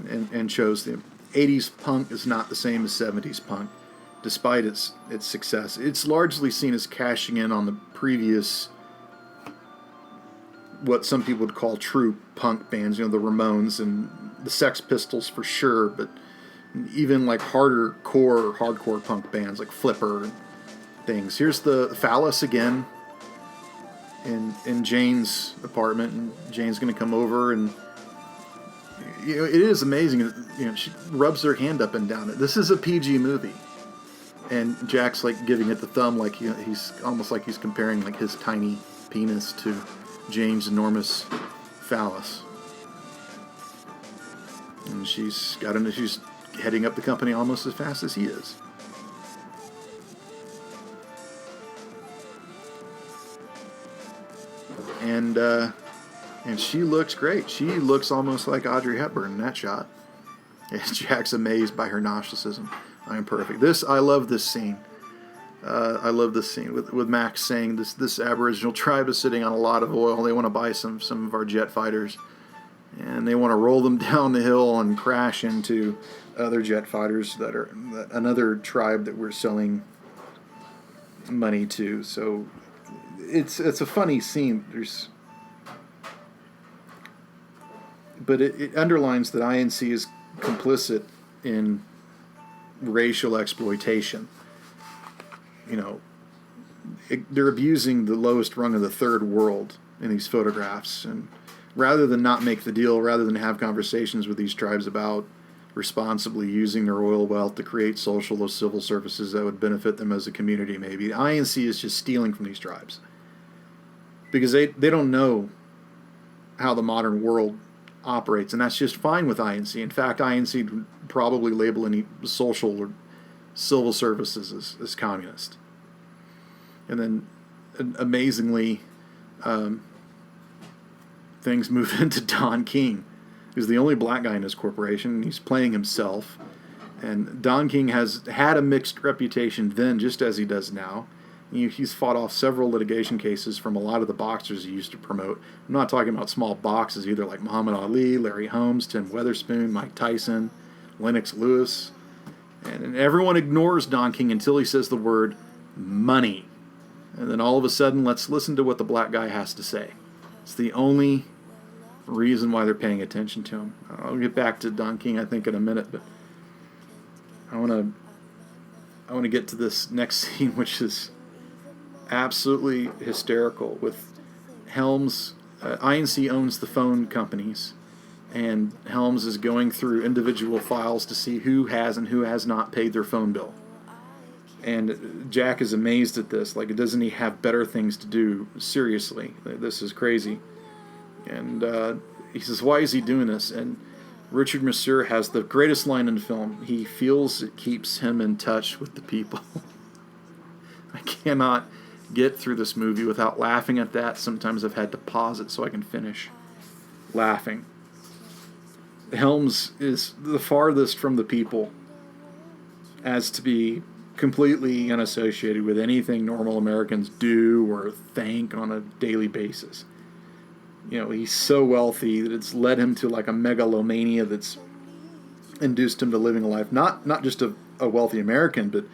and chose. The 80s punk is not the same as 70s punk, despite its success. It's largely seen as cashing in on the previous, what some people would call true punk bands, the Ramones and the Sex Pistols for sure, but even like hardcore punk bands like Flipper and things. Here's the Phallus again in Jane's apartment, and Jane's going to come over, and it is amazing. She rubs her hand up and down it. This is a PG movie, and Jack's like giving it the thumb, like he's almost like he's comparing like his tiny penis to Jane's enormous phallus. And she's heading up the company almost as fast as he is. And she looks great. She looks almost like Audrey Hepburn in that shot. And Jack's amazed by her narcissism. I am perfect. I love this scene. I love this scene with Max saying this Aboriginal tribe is sitting on a lot of oil. They want to buy some of our jet fighters, and they want to roll them down the hill and crash into other jet fighters that are another tribe that we're selling money to. So it's a funny scene. But it underlines that INC is complicit in racial exploitation. They're abusing the lowest rung of the third world in these photographs, and rather than not make the deal, rather than have conversations with these tribes about responsibly using their oil wealth to create social or civil services that would benefit them as a community, maybe the INC is just stealing from these tribes because they don't know how the modern world operates, and that's just fine with INC. In fact, INC would probably label any social or civil services as communist. And then, amazingly, things move into Don King, who's the only black guy in his corporation, and he's playing himself. And Don King has had a mixed reputation then, just as he does now. He's fought off several litigation cases from a lot of the boxers he used to promote. I'm not talking about small boxes either, like Muhammad Ali, Larry Holmes, Tim Witherspoon, Mike Tyson, Lennox Lewis. And everyone ignores Don King until he says the word money. And then all of a sudden, let's listen to what the black guy has to say. It's the only reason why they're paying attention to him. I'll get back to Don King, I think, in a minute, but I want to get to this next scene, which is absolutely hysterical. With Helms, INC owns the phone companies, and Helms is going through individual files to see who has and who has not paid their phone bill. And Jack is amazed at this. Like, doesn't he have better things to do? Seriously, this is crazy. And he says, why is he doing this? And Richard Masur has the greatest line in the film. He feels it keeps him in touch with the people. I cannot get through this movie without laughing at that. Sometimes I've had to pause it so I can finish laughing. Helms is the farthest from the people as to be completely unassociated with anything normal Americans do or think on a daily basis. He's so wealthy that it's led him to like a megalomania that's induced him to living a life not just a wealthy American, but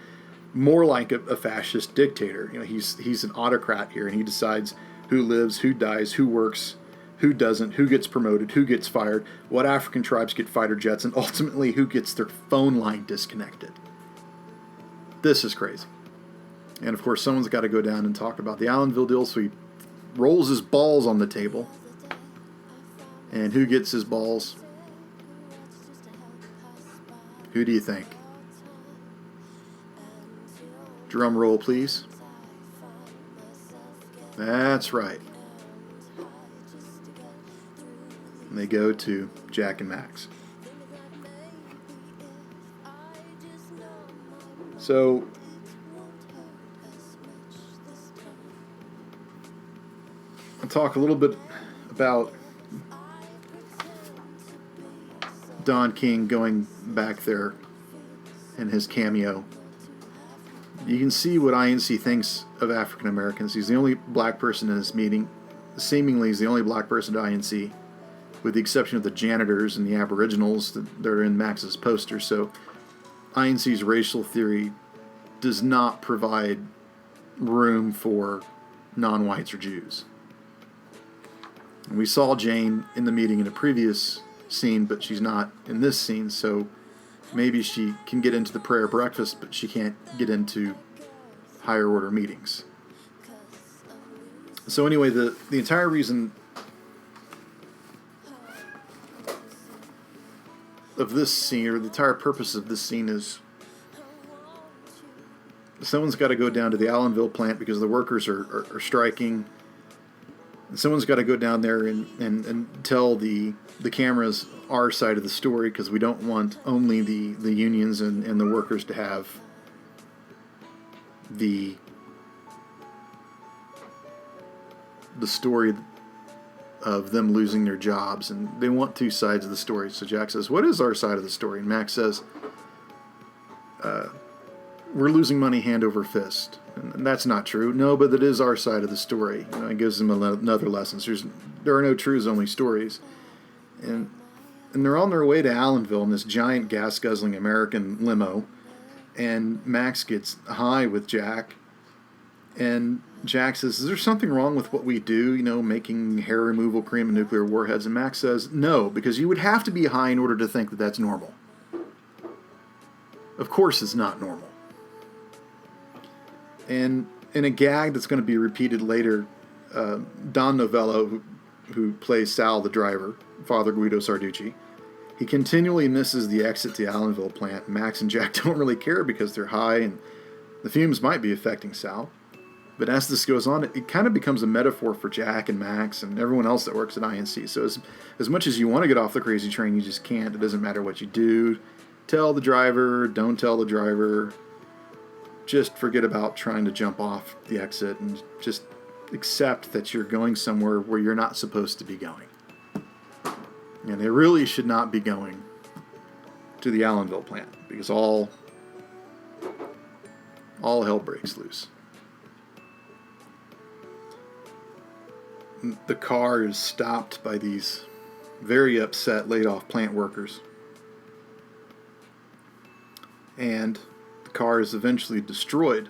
more like a fascist dictator. He's an autocrat here, and he decides who lives, who dies, who works, who doesn't, who gets promoted, who gets fired, what African tribes get fighter jets, and ultimately who gets their phone line disconnected. This is crazy. And of course, someone's got to go down and talk about the Allenville deal, so he rolls his balls on the table. And who gets his balls? Who do you think? Drum roll, please. That's right. And they go to Jack and Max. So, I'll talk a little bit about Don King going back there in his cameo. You can see what INC thinks of African Americans. He's the only black person in this meeting. Seemingly, he's the only black person at INC, with the exception of the janitors and the Aboriginals that are in Max's poster. So, INC's racial theory does not provide room for non-whites or Jews. And we saw Jane in the meeting in a previous scene, but she's not in this scene, so maybe she can get into the prayer breakfast, but she can't get into higher order meetings. So anyway, the entire reason of this scene, or the entire purpose of this scene, is someone's got to go down to the Allenville plant because the workers are striking. And someone's got to go down there and tell the cameras our side of the story, because we don't want only the unions and the workers to have the story of them losing their jobs, and they want two sides of the story. So Jack says, what is our side of the story? And Max says, we're losing money hand over fist. And that's not true. No, but that is our side of the story. You know, it gives them another lesson. So there are no truths, only stories. And they're on their way to Allenville in this giant gas-guzzling American limo. And Max gets high with Jack. And Jack says, is there something wrong with what we do, you know, making hair removal cream and nuclear warheads? And Max says, no, because you would have to be high in order to think that that's normal. Of course it's not normal. And in a gag that's going to be repeated later, Don Novello, who plays Sal the driver, Father Guido Sarducci, he continually misses the exit to Allenville plant. Max and Jack don't really care because they're high and the fumes might be affecting Sal. But as this goes on, it kind of becomes a metaphor for Jack and Max and everyone else that works at INC. So as much as you want to get off the crazy train, you just can't. It doesn't matter what you do. Tell the driver, don't tell the driver. Just forget about trying to jump off the exit and just accept that you're going somewhere where you're not supposed to be going. And they really should not be going to the Allenville plant, because all hell breaks loose. The car is stopped by these very upset laid-off plant workers. And the car is eventually destroyed.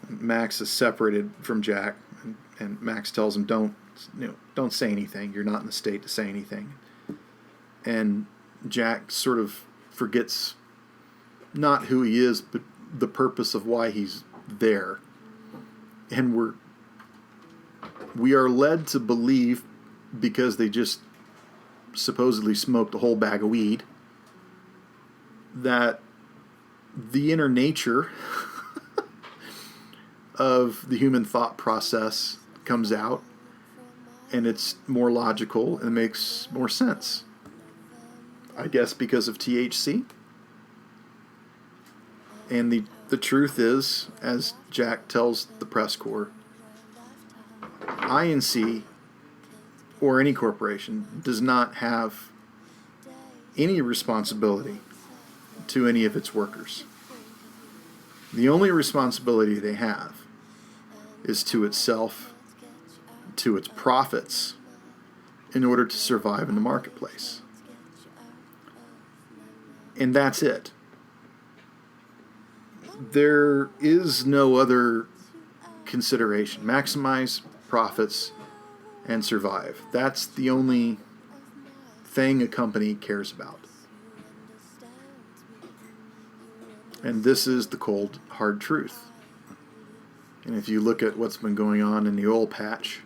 Max is separated from Jack, and Max tells him, don't say anything. You're not in the state to say anything. And Jack sort of forgets not who he is, but the purpose of why he's there. And we are led to believe, because they just supposedly smoked a whole bag of weed, that the inner nature of the human thought process comes out, and it's more logical and makes more sense. I guess because of THC. And the truth is, as Jack tells the press corps, INC, or any corporation, does not have any responsibility to any of its workers. The only responsibility they have is to itself, to its profits, in order to survive in the marketplace. And that's it. There is no other consideration. Maximize profits and survive. That's the only thing a company cares about. And this is the cold, hard truth. And if you look at what's been going on in the oil patch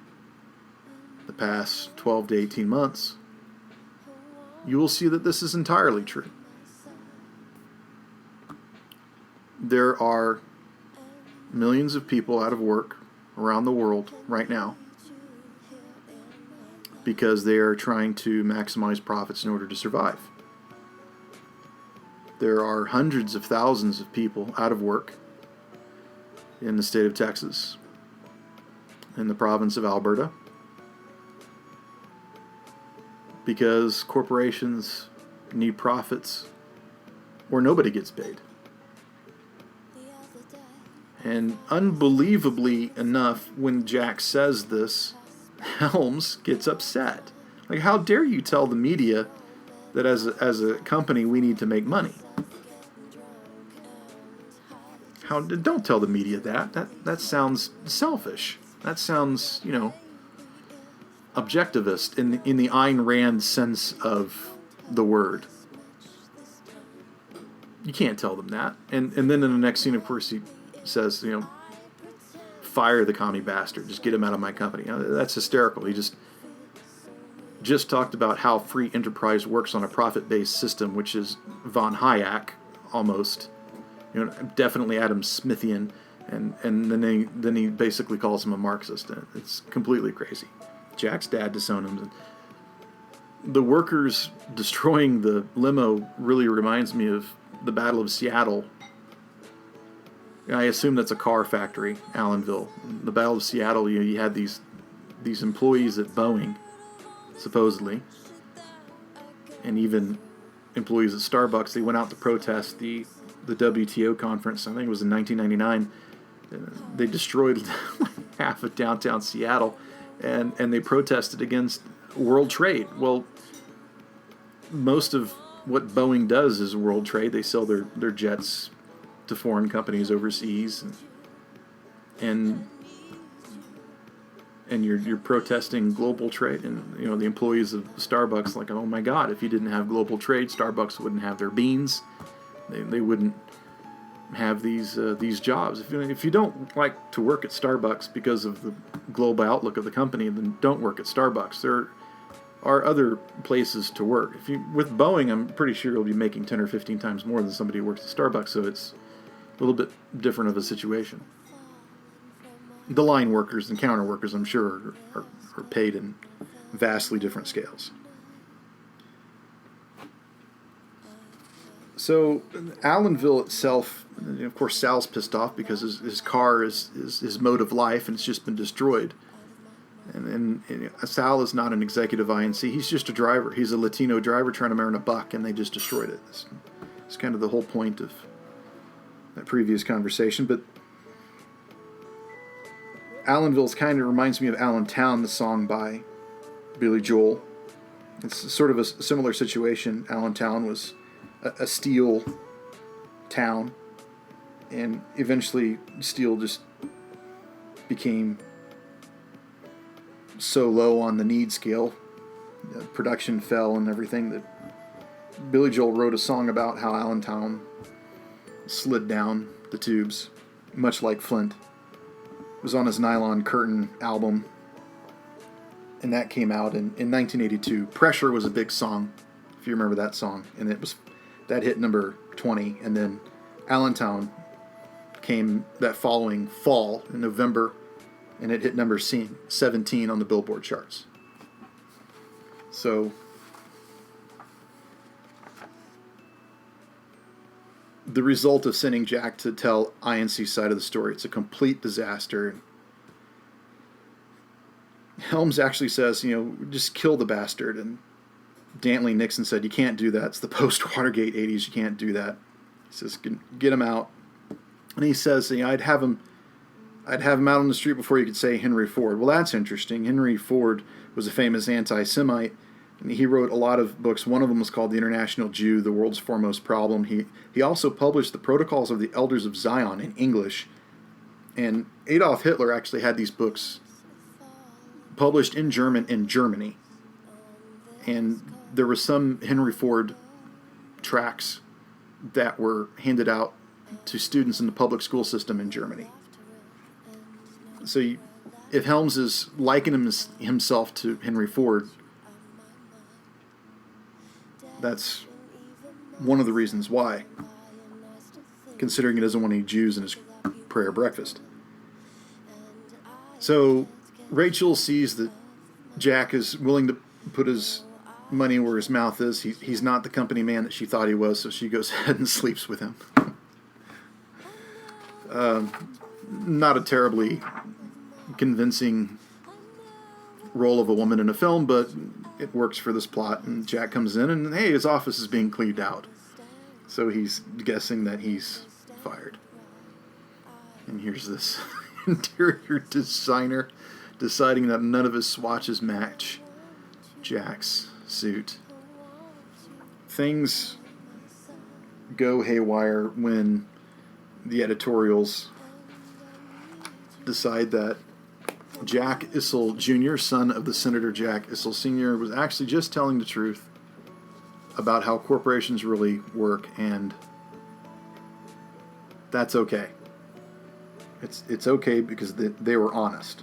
the past 12 to 18 months, you will see that this is entirely true. There are millions of people out of work around the world right now because they are trying to maximize profits in order to survive. There are hundreds of thousands of people out of work in the state of Texas, in the province of Alberta, because corporations need profits or nobody gets paid. And unbelievably enough, when Jack says this, Helms gets upset. Like, how dare you tell the media that as a company we need to make money? Don't tell the media that. That sounds selfish. That sounds, objectivist in the Ayn Rand sense of the word. You can't tell them that. And then in the next scene, of course, he says, fire the commie bastard. Just get him out of my company. That's hysterical. He just talked about how free enterprise works on a profit-based system, which is von Hayek almost. Definitely Adam Smithian, and then he basically calls him a Marxist. It's completely crazy. Jack's dad disowned him. The workers destroying the limo really reminds me of the Battle of Seattle. I assume that's a car factory, Allenville. The Battle of Seattle, you had these employees at Boeing, supposedly, and even employees at Starbucks. They went out to protest the WTO conference. I think it was in 1999. They destroyed half of downtown Seattle, and they protested against world trade. Well, most of what Boeing does is world trade. They sell their jets to foreign companies overseas, and you're protesting global trade. And the employees of Starbucks, like, oh my God, if you didn't have global trade, Starbucks wouldn't have their beans. They wouldn't have these jobs. If you don't like to work at Starbucks because of the global outlook of the company, then don't work at Starbucks. There are other places to work. With Boeing, I'm pretty sure you'll be making 10 or 15 times more than somebody who works at Starbucks, so it's a little bit different of a situation. The line workers and counter workers, I'm sure, are paid in vastly different scales. So Allenville itself, of course, Sal's pissed off because his car is his mode of life, and it's just been destroyed. And Sal is not an executive INC. He's just a driver. He's a Latino driver trying to earn a buck, and they just destroyed it. It's kind of the whole point of that previous conversation. But Allenville kind of reminds me of Allentown, the song by Billy Joel. It's sort of a similar situation. Allentown was a steel town, and eventually steel just became so low on the need scale, production fell and everything, that Billy Joel wrote a song about how Allentown slid down the tubes, much like Flint. It was on his Nylon Curtain album, and that came out in 1982. Pressure was a big song, if you remember that song, and that hit number 20, and then Allentown came that following fall in November, and it hit number 17 on the Billboard charts. So the result of sending Jack to tell INC's side of the story, it's a complete disaster. Helms actually says, just kill the bastard, and Dantley Nixon said, you can't do that. It's the post-Watergate 80s. You can't do that. He says, get him out. And he says, I'd have him out on the street before you could say Henry Ford. Well, that's interesting. Henry Ford was a famous anti-Semite, and he wrote a lot of books. One of them was called The International Jew, The World's Foremost Problem. He also published The Protocols of the Elders of Zion in English. And Adolf Hitler actually had these books published in German in Germany. And there were some Henry Ford tracts that were handed out to students in the public school system in Germany. So if Helms is likening himself to Henry Ford, that's one of the reasons why, considering he doesn't want any Jews in his prayer breakfast. So Rachel sees that Jack is willing to put his money where his mouth is. He's not the company man that she thought he was, so she goes ahead and sleeps with him. Not a terribly convincing role of a woman in a film, but it works for this plot. And Jack comes in and, hey, his office is being cleaned out. So he's guessing that he's fired. And here's this interior designer deciding that none of his swatches match Jack's suit. Things go haywire when the editorials decide that Jack Issel Jr., son of the Senator Jack Issel Sr., was actually just telling the truth about how corporations really work, and that's okay. It's okay because they were honest.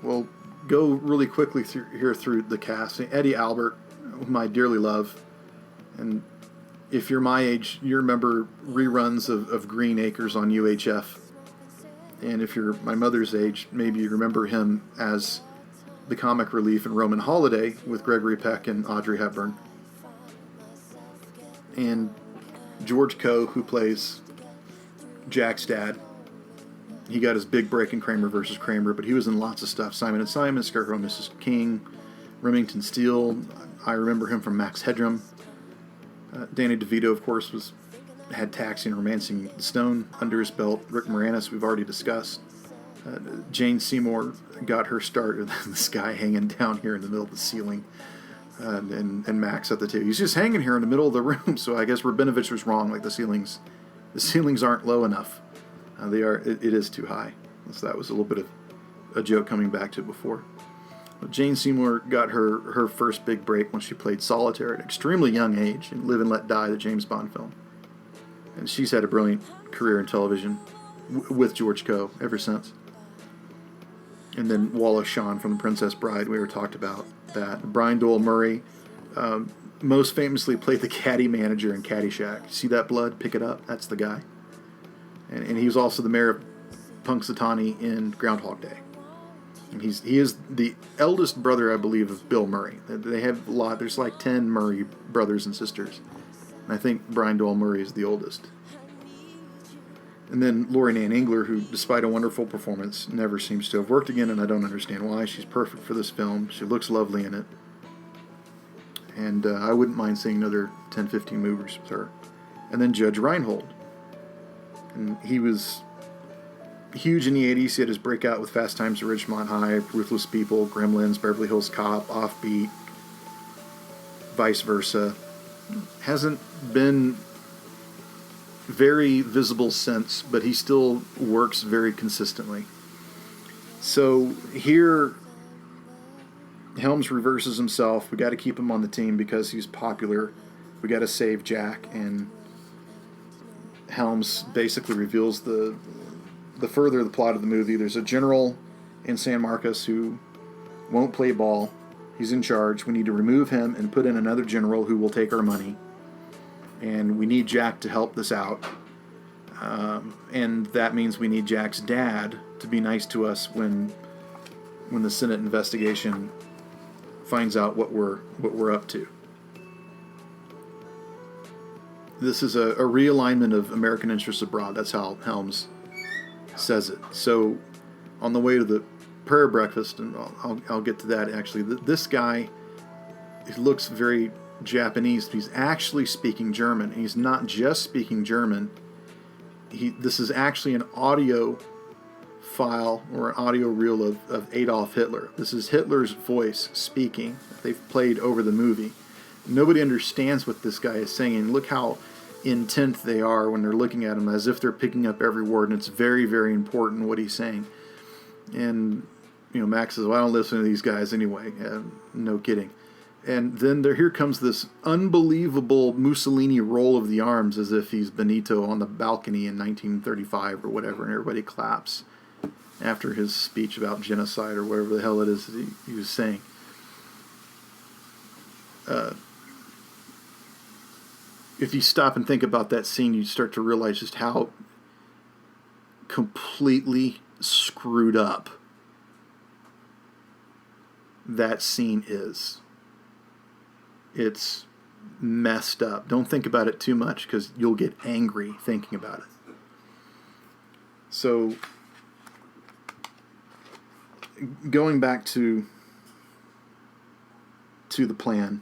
We'll go really quickly through the cast. Eddie Albert, whom I dearly love, and if you're my age, you remember reruns of Green Acres on UHF. And if you're my mother's age, maybe you remember him as the comic relief in Roman Holiday with Gregory Peck and Audrey Hepburn. And George Coe, who plays Jack's dad, he got his big break in Kramer versus Kramer, but he was in lots of stuff. Simon & Simon, Scarecrow, Mrs. King, Remington Steele. I remember him from Max Headroom. Danny DeVito, of course, had Taxi and Romancing the Stone under his belt. Rick Moranis, we've already discussed. Jane Seymour got her start with this guy hanging down here in the middle of the ceiling. And Max at the table. He's just hanging here in the middle of the room, so I guess Rabinovich was wrong. Like the ceilings aren't low enough. They are. It is too high. So that was a little bit of a joke coming back to before. Jane Seymour got her first big break when she played Solitaire at an extremely young age in Live and Let Die, the James Bond film. And she's had a brilliant career in television with George Coe ever since. And then Wallace Shawn from The Princess Bride, we were talked about that. Brian Doyle-Murray most famously played the caddy manager in Caddyshack. See that blood? Pick it up. That's the guy. And he was also the mayor of Punxsutawney in Groundhog Day. And he is the eldest brother, I believe, of Bill Murray. They have a lot. There's like 10 Murray brothers and sisters. And I think Brian Doyle-Murray is the oldest. And then Lauren Ann Engler, who, despite a wonderful performance, never seems to have worked again, and I don't understand why. She's perfect for this film. She looks lovely in it. And I wouldn't mind seeing another 10, 15 movies with her. And then Judge Reinhold. And he was huge in the 80s. He had his breakout with Fast Times at Ridgemont High, Ruthless People, Gremlins, Beverly Hills Cop, Offbeat, vice versa. Hasn't been very visible since, but he still works very consistently. So here, Helms reverses himself. We got to keep him on the team because he's popular. We got to save Jack, and Helms basically reveals the further the plot of the movie. There's a general in San Marcos who won't play ball. He's in charge. We need to remove him and put in another general who will take our money. And we need Jack to help this out. And that means we need Jack's dad to be nice to us when the Senate investigation finds out what we're up to. This is a realignment of American interests abroad. That's how Helms says it. So on the way to the prayer breakfast, and I'll get to that actually, this guy, he looks very Japanese. He's actually speaking German. He's not just speaking German. This is actually an audio file or an audio reel of Adolf Hitler. This is Hitler's voice speaking that they've played over the movie. Nobody understands what this guy is saying. Look how intent they are when they're looking at him as if they're picking up every word, and it's very, very important what he's saying. And Max says, well, I don't listen to these guys anyway. No kidding. And then here comes this unbelievable Mussolini roll of the arms as if he's Benito on the balcony in 1935 or whatever, and everybody claps after his speech about genocide or whatever the hell it is that he was saying. If you stop and think about that scene, you start to realize just how completely screwed up that scene is. It's messed up. Don't think about it too much because you'll get angry thinking about it. So, going back to the plan,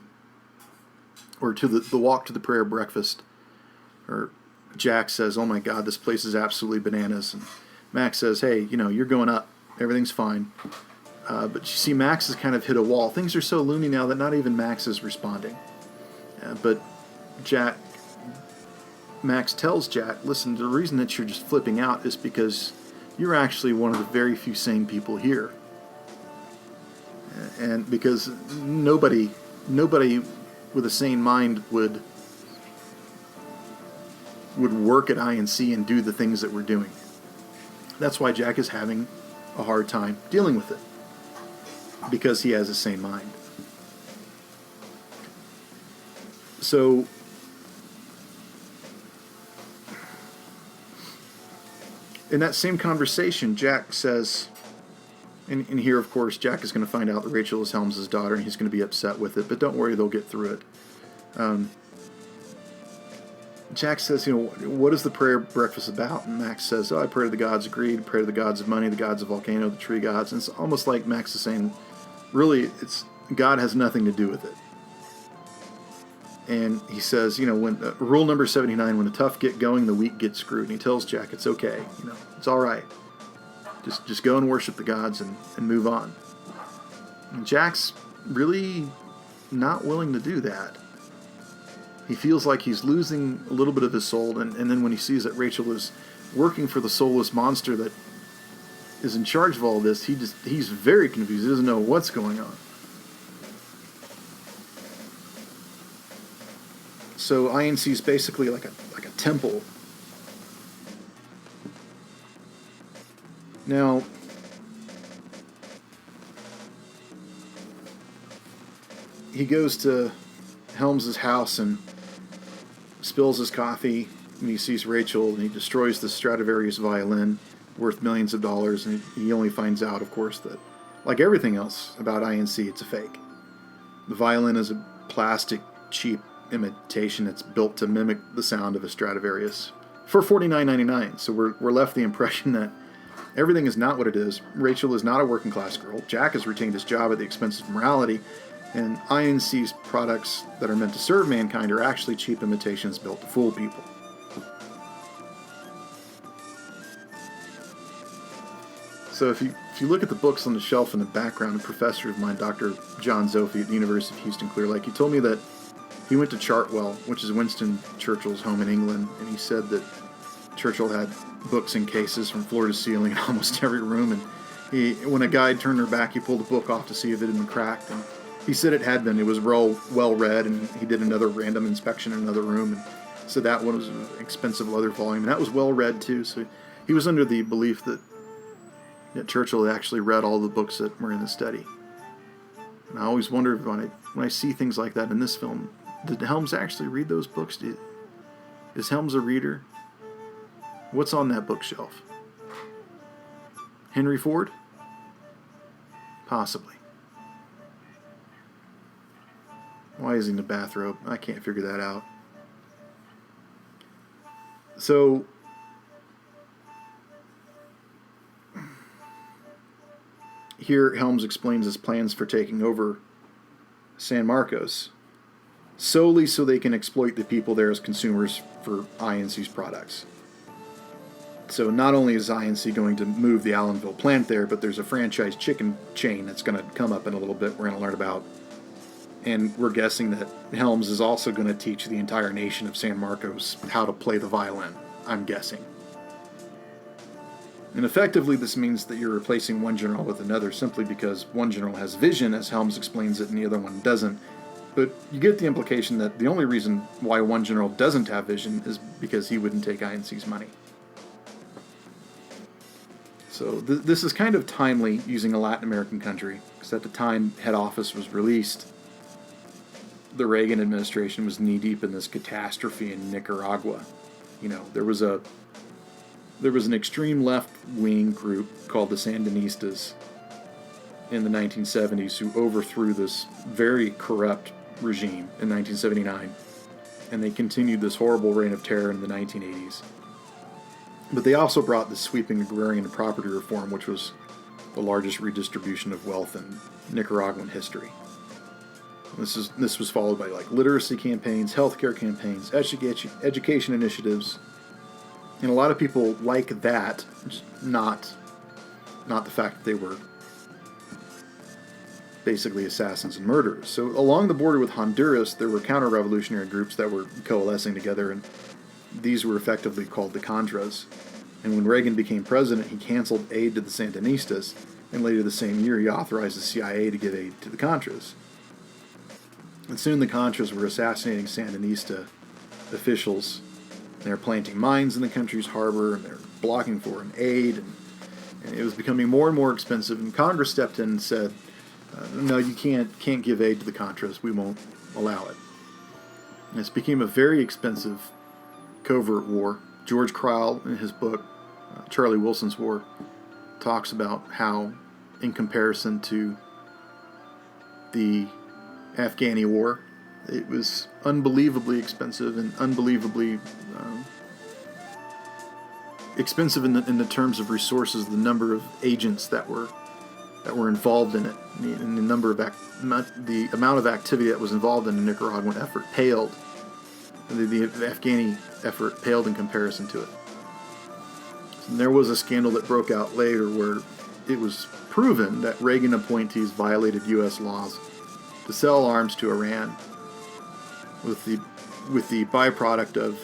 or to the walk to the prayer breakfast, or Jack says, oh my God, this place is absolutely bananas. And Max says, hey, you're going up. Everything's fine. But you see, Max has kind of hit a wall. Things are so loony now that not even Max is responding. But Max tells Jack, listen, the reason that you're just flipping out is because you're actually one of the very few sane people here. And because nobody with a sane mind would work at INC and do the things that we're doing. That's why Jack is having a hard time dealing with it, because he has a sane mind. So in that same conversation, Jack says, and here, of course, Jack is going to find out that Rachel is Helms' daughter, and he's going to be upset with it, but don't worry, they'll get through it. Jack says, what is the prayer breakfast about? And Max says, I pray to the gods of greed, pray to the gods of money, the gods of volcano, the tree gods. And it's almost like Max is saying, really, God has nothing to do with it. And he says, when rule number 79, when the tough get going, the weak get screwed. And he tells Jack, it's okay, it's all right. Just go and worship the gods and move on. And Jack's really not willing to do that. He feels like he's losing a little bit of his soul, and then when he sees that Rachel is working for the soulless monster that is in charge of all this, he's very confused. He doesn't know what's going on. So INC is basically like a temple. Now, he goes to Helms' house and spills his coffee, and he sees Rachel, and he destroys the Stradivarius violin worth millions of dollars, and he only finds out, of course, that, like everything else about INC, it's a fake. The violin is a plastic, cheap imitation that's built to mimic the sound of a Stradivarius for $49.99. So we're left the impression that everything is not what it is. Rachel is not a working class girl. Jack has retained his job at the expense of morality. And INC's products that are meant to serve mankind are actually cheap imitations built to fool people. So if you look at the books on the shelf in the background, a professor of mine, Dr. John Zophi at the University of Houston Clear Lake, he told me that he went to Chartwell, which is Winston Churchill's home in England, and he said that Churchill had books in cases from floor to ceiling in almost every room, and when a guide turned her back, he pulled a book off to see if it had been cracked, and he said it had been. It was well read, and he did another random inspection in another room, and so that one was an expensive leather volume, and that was well read too. So he was under the belief that Churchill had actually read all the books that were in the study. And I always wonder when I see things like that in this film, did Helms actually read those books? Is Helms a reader? What's on that bookshelf? Henry Ford? Possibly. Why is he in the bathrobe? I can't figure that out. So, here Helms explains his plans for taking over San Marcos solely so they can exploit the people there as consumers for INC's products. So not only is INC going to move the Allenville plant there, but there's a franchise chicken chain that's going to come up in a little bit we're going to learn about. And we're guessing that Helms is also going to teach the entire nation of San Marcos how to play the violin, I'm guessing. And effectively, this means that you're replacing one general with another simply because one general has vision, as Helms explains it, and the other one doesn't. But you get the implication that the only reason why one general doesn't have vision is because he wouldn't take INC's money. So this is kind of timely using a Latin American country, because at the time Head Office was released, the Reagan administration was knee-deep in this catastrophe in Nicaragua. You know, there was an extreme left-wing group called the Sandinistas in the 1970s who overthrew this very corrupt regime in 1979, and they continued this horrible reign of terror in the 1980s. But they also brought this sweeping agrarian and property reform, which was the largest redistribution of wealth in Nicaraguan history. This was followed by like literacy campaigns, healthcare campaigns, education initiatives, and a lot of people like that, not the fact that they were basically assassins and murderers. So along the border with Honduras, there were counter-revolutionary groups that were coalescing together, and these were effectively called the Contras. And when Reagan became president, he canceled aid to the Sandinistas, and later the same year he authorized the CIA to give aid to the Contras. And soon the Contras were assassinating Sandinista officials. They're planting mines in the country's harbor, and they're blocking foreign aid, and it was becoming more and more expensive. And Congress stepped in and said, "No, you can't give aid to the Contras. We won't allow it." And this became a very expensive covert war. George Cryle, in his book Charlie Wilson's War, talks about how, in comparison to the Afghani war, it was unbelievably expensive and unbelievably expensive in the terms of resources, the number of agents that were involved in it, and the amount of activity that was involved in the Nicaraguan effort paled. The Afghani effort paled in comparison to it. And there was a scandal that broke out later where it was proven that Reagan appointees violated U.S. laws to sell arms to Iran, with the byproduct of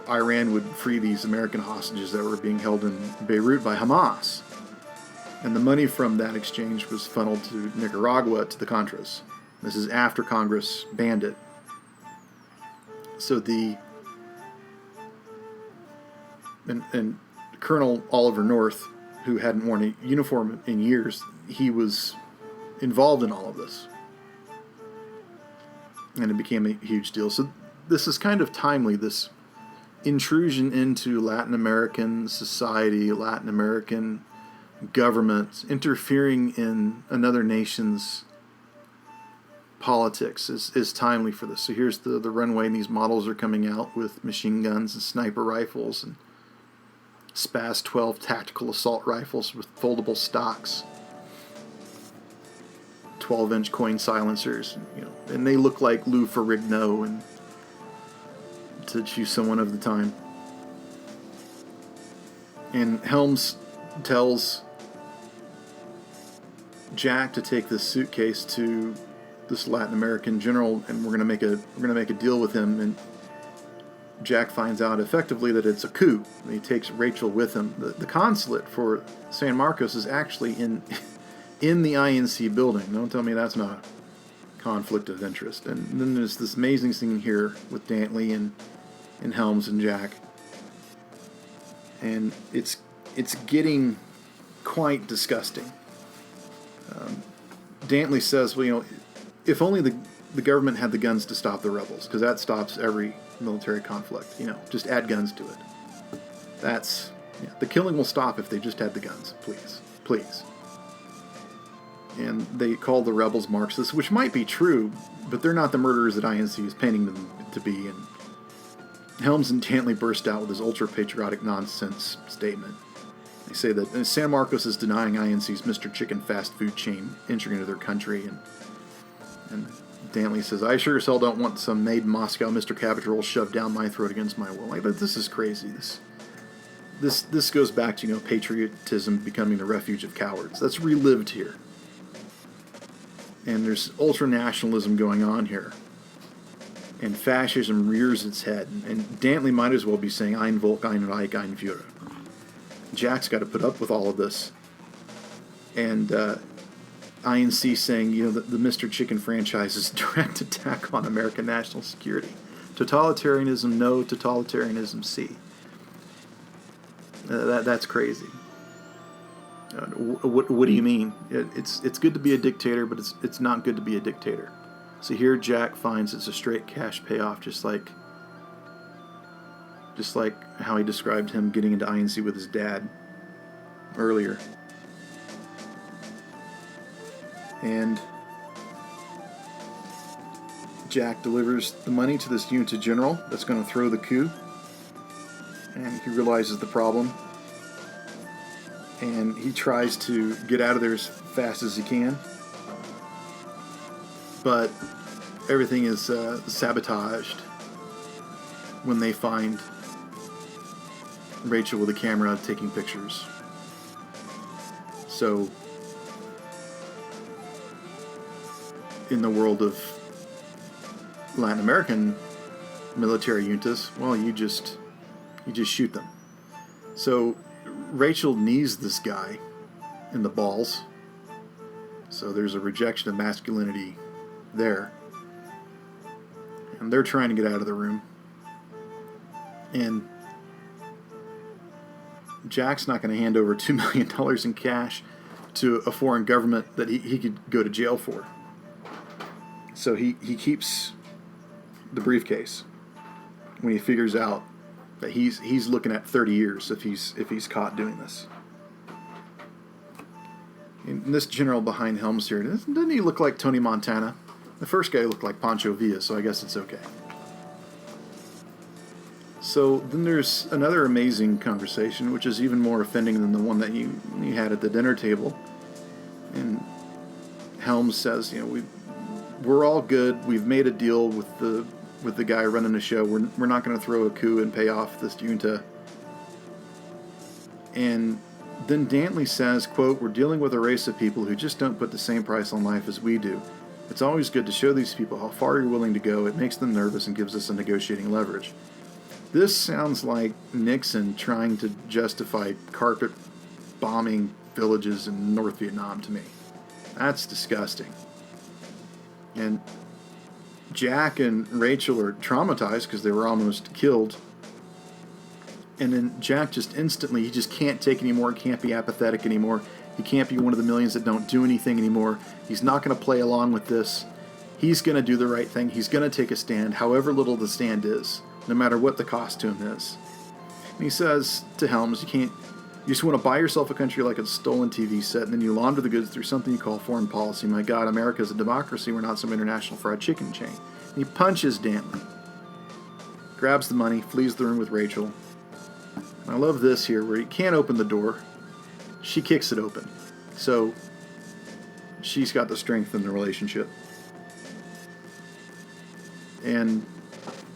Iran would free these American hostages that were being held in Beirut by Hamas. And the money from that exchange was funneled to Nicaragua, to the Contras. This is after Congress banned it. So and Colonel Oliver North, who hadn't worn a uniform in years, he was involved in all of this. And it became a huge deal. So this is kind of timely, this intrusion into Latin American society, Latin American government, interfering in another nation's politics is timely for this. So here's the runway, and these models are coming out with machine guns and sniper rifles and SPAS 12 tactical assault rifles with foldable stocks, 12-inch coin silencers, and they look like Lou Ferrigno, and to choose someone of the time. And Helms tells Jack to take this suitcase to this Latin American general, and we're gonna make a deal with him. And Jack finds out effectively that it's a coup, and he takes Rachel with him. The consulate for San Marcos is actually in the INC building. Don't tell me that's not a conflict of interest. And then there's this amazing scene here with Dantley and Helms and Jack, and it's getting quite disgusting. Dantley says, well, if only the government had the guns to stop the rebels, because that stops every military conflict. Just add guns to it. The killing will stop if they just had the guns, please. And they call the rebels Marxists, which might be true, but they're not the murderers that INC is painting them to be. And Helms and Dantley burst out with his ultra-patriotic nonsense statement. They say that San Marcos is denying INC's Mr. Chicken fast food chain entry into their country, and Dantley says, I sure as hell don't want some made in Moscow Mr. Cabbage roll shoved down my throat against my will. This is crazy. This goes back to, patriotism becoming the refuge of cowards. That's relived here. And there's ultra-nationalism going on here. And fascism rears its head. And Dantley might as well be saying, Ein Volk, ein Reich, ein Führer. Jack's got to put up with all of this. And INC saying, the Mr. Chicken franchise is a direct attack on American national security. Totalitarianism, no. Totalitarianism, see. That's crazy. What do you mean? It's good to be a dictator, but it's not good to be a dictator. So here Jack finds it's a straight cash payoff, just like how he described him getting into INC with his dad earlier. And Jack delivers the money to this junta general that's going to throw the coup. And he realizes the problem. And he tries to get out of there as fast as he can. But everything is sabotaged when they find Rachel with a camera taking pictures. So, in the world of Latin American military juntas, well, you just shoot them. So Rachel knees this guy in the balls. So there's a rejection of masculinity there. And they're trying to get out of the room. And Jack's not going to hand over $2 million in cash to a foreign government that he could go to jail for. So he keeps the briefcase when he figures out that he's looking at 30 years if he's caught doing this. And this general behind Helms here, doesn't he look like Tony Montana? The first guy looked like Pancho Villa, so I guess it's okay. So then there's another amazing conversation, which is even more offending than the one that you had at the dinner table. And Helms says, we're all good. We've made a deal with the guy running the show. We're not going to throw a coup and pay off this junta. And then Dantley says, quote, "We're dealing with a race of people who just don't put the same price on life as we do. It's always good to show these people how far you're willing to go. It makes them nervous and gives us a negotiating leverage." This sounds like Nixon trying to justify carpet bombing villages in North Vietnam to me. That's disgusting. And Jack and Rachel are traumatized because they were almost killed. And then Jack just instantly, he just can't take anymore, can't be apathetic anymore. He can't be one of the millions that don't do anything anymore. He's not going to play along with this. He's going to do the right thing. He's going to take a stand, however little the stand is, no matter what the cost to him is. And he says to Helms, you just want to buy yourself a country like a stolen TV set, and then you launder the goods through something you call foreign policy. My God, America's a democracy. We're not some international fried chicken chain. And he punches Dantley, grabs the money, flees the room with Rachel. And I love this here, where he can't open the door. She kicks it open. So she's got the strength in the relationship. And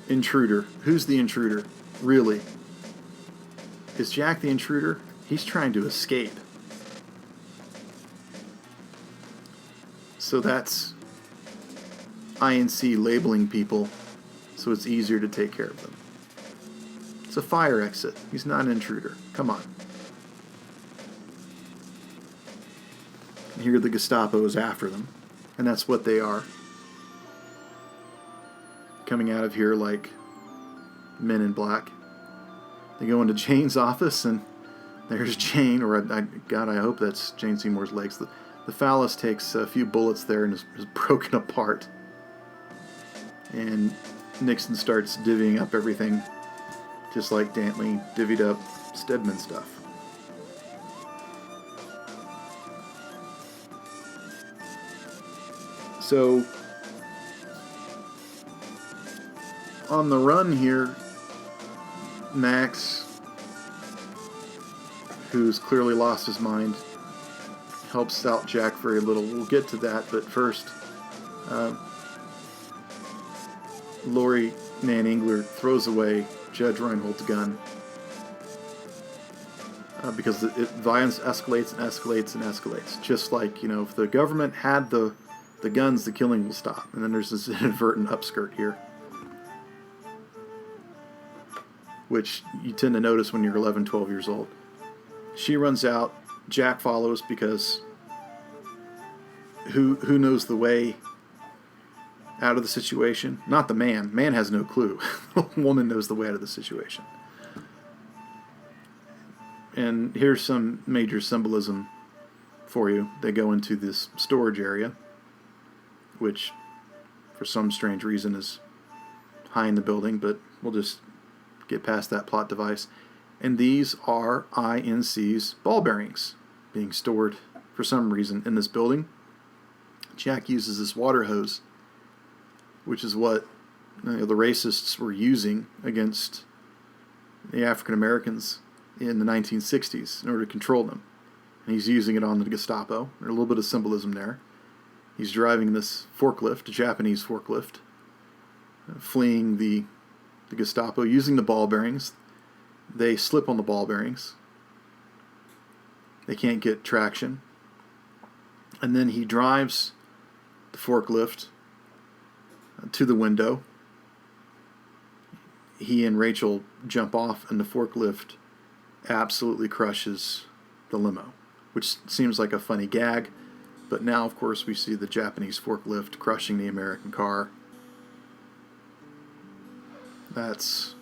intruder. Who's the intruder? Really? Is Jack the intruder? He's trying to escape. So that's INC labeling people so it's easier to take care of them. It's a fire exit. He's not an intruder. Come on. And here the Gestapo is after them. And that's what they are. Coming out of here like men in black. They go into Jane's office, and there's Jane, or God, I hope that's Jane Seymour's legs. The phallus takes a few bullets there and is broken apart. And Nixon starts divvying up everything, just like Dantley divvied up Stedman stuff. So, on the run here, Max, who's clearly lost his mind, helps out Jack very little. We'll get to that, but first, Lori Nan Engler throws away Judge Reinhold's gun because violence escalates and escalates and escalates. Just like, if the government had the guns, the killing will stop. And then there's this inadvertent upskirt here, which you tend to notice when you're 11, 12 years old. She runs out. Jack follows because who knows the way out of the situation? Not the man. Man has no clue. The woman knows the way out of the situation. And here's some major symbolism for you. They go into this storage area, which for some strange reason is high in the building, but we'll just get past that plot device. And these are INC's ball bearings being stored for some reason in this building. Jack uses this water hose, which is what the racists were using against the African Americans in the 1960s in order to control them. And he's using it on the Gestapo. There's a little bit of symbolism there. He's driving this forklift, a Japanese forklift, fleeing the Gestapo, using the ball bearings. They slip on the ball bearings. They can't get traction. And then he drives the forklift to the window. He and Rachel jump off, and the forklift absolutely crushes the limo, which seems like a funny gag. But now, of course, we see the Japanese forklift crushing the American car. That's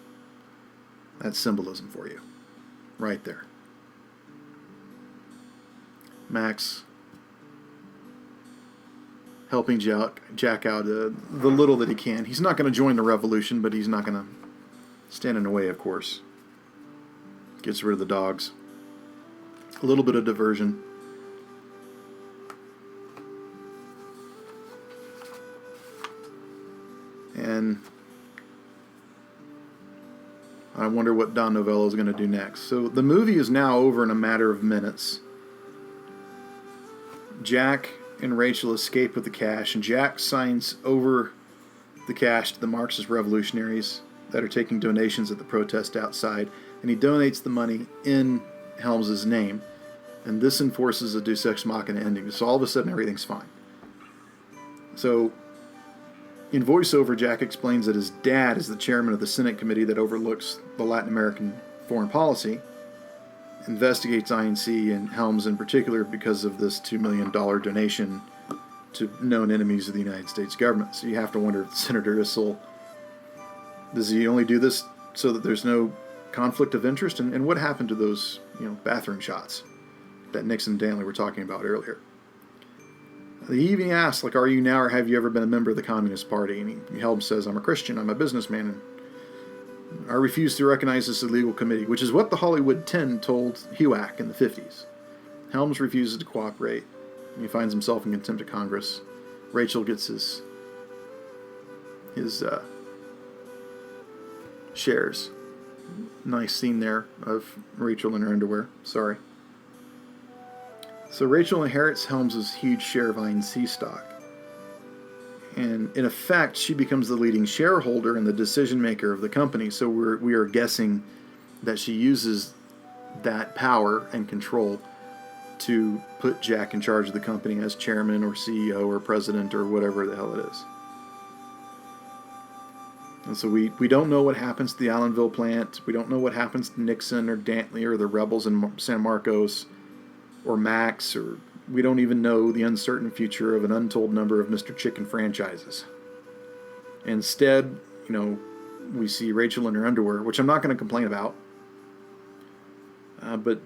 symbolism for you, right there. Max helping Jack out the little that he can. He's not going to join the revolution, but he's not going to stand in the way, of course. Gets rid of the dogs. A little bit of diversion. And I wonder what Don Novello is going to do next. So the movie is now over in a matter of minutes. Jack and Rachel escape with the cash, and Jack signs over the cash to the Marxist revolutionaries that are taking donations at the protest outside, and he donates the money in Helms's name, and this enforces a Deus Ex Machina ending. So all of a sudden everything's fine. So in voiceover, Jack explains that his dad is the chairman of the Senate committee that overlooks the Latin American foreign policy, investigates INC and Helms in particular because of this $2 million donation to known enemies of the United States government. So you have to wonder if Senator Issel, does he only do this so that there's no conflict of interest? And what happened to those bathroom shots that Nixon and Danley were talking about earlier? He even asks, are you now or have you ever been a member of the Communist Party? And Helms says, I'm a Christian, I'm a businessman, and I refuse to recognize this illegal committee, which is what the Hollywood 10 told HUAC in the 50s. Helms refuses to cooperate, and he finds himself in contempt of Congress. Rachel gets his shares. Nice scene there of Rachel in her underwear. Sorry. So Rachel inherits Helms's huge share of INC stock. And in effect, she becomes the leading shareholder and the decision maker of the company. So we are guessing that she uses that power and control to put Jack in charge of the company as chairman or CEO or president or whatever the hell it is. And so we don't know what happens to the Allenville plant. We don't know what happens to Nixon or Dantley or the rebels in San Marcos or Max, or we don't even know the uncertain future of an untold number of Mr. Chicken franchises. Instead, we see Rachel in her underwear, which I'm not going to complain about. But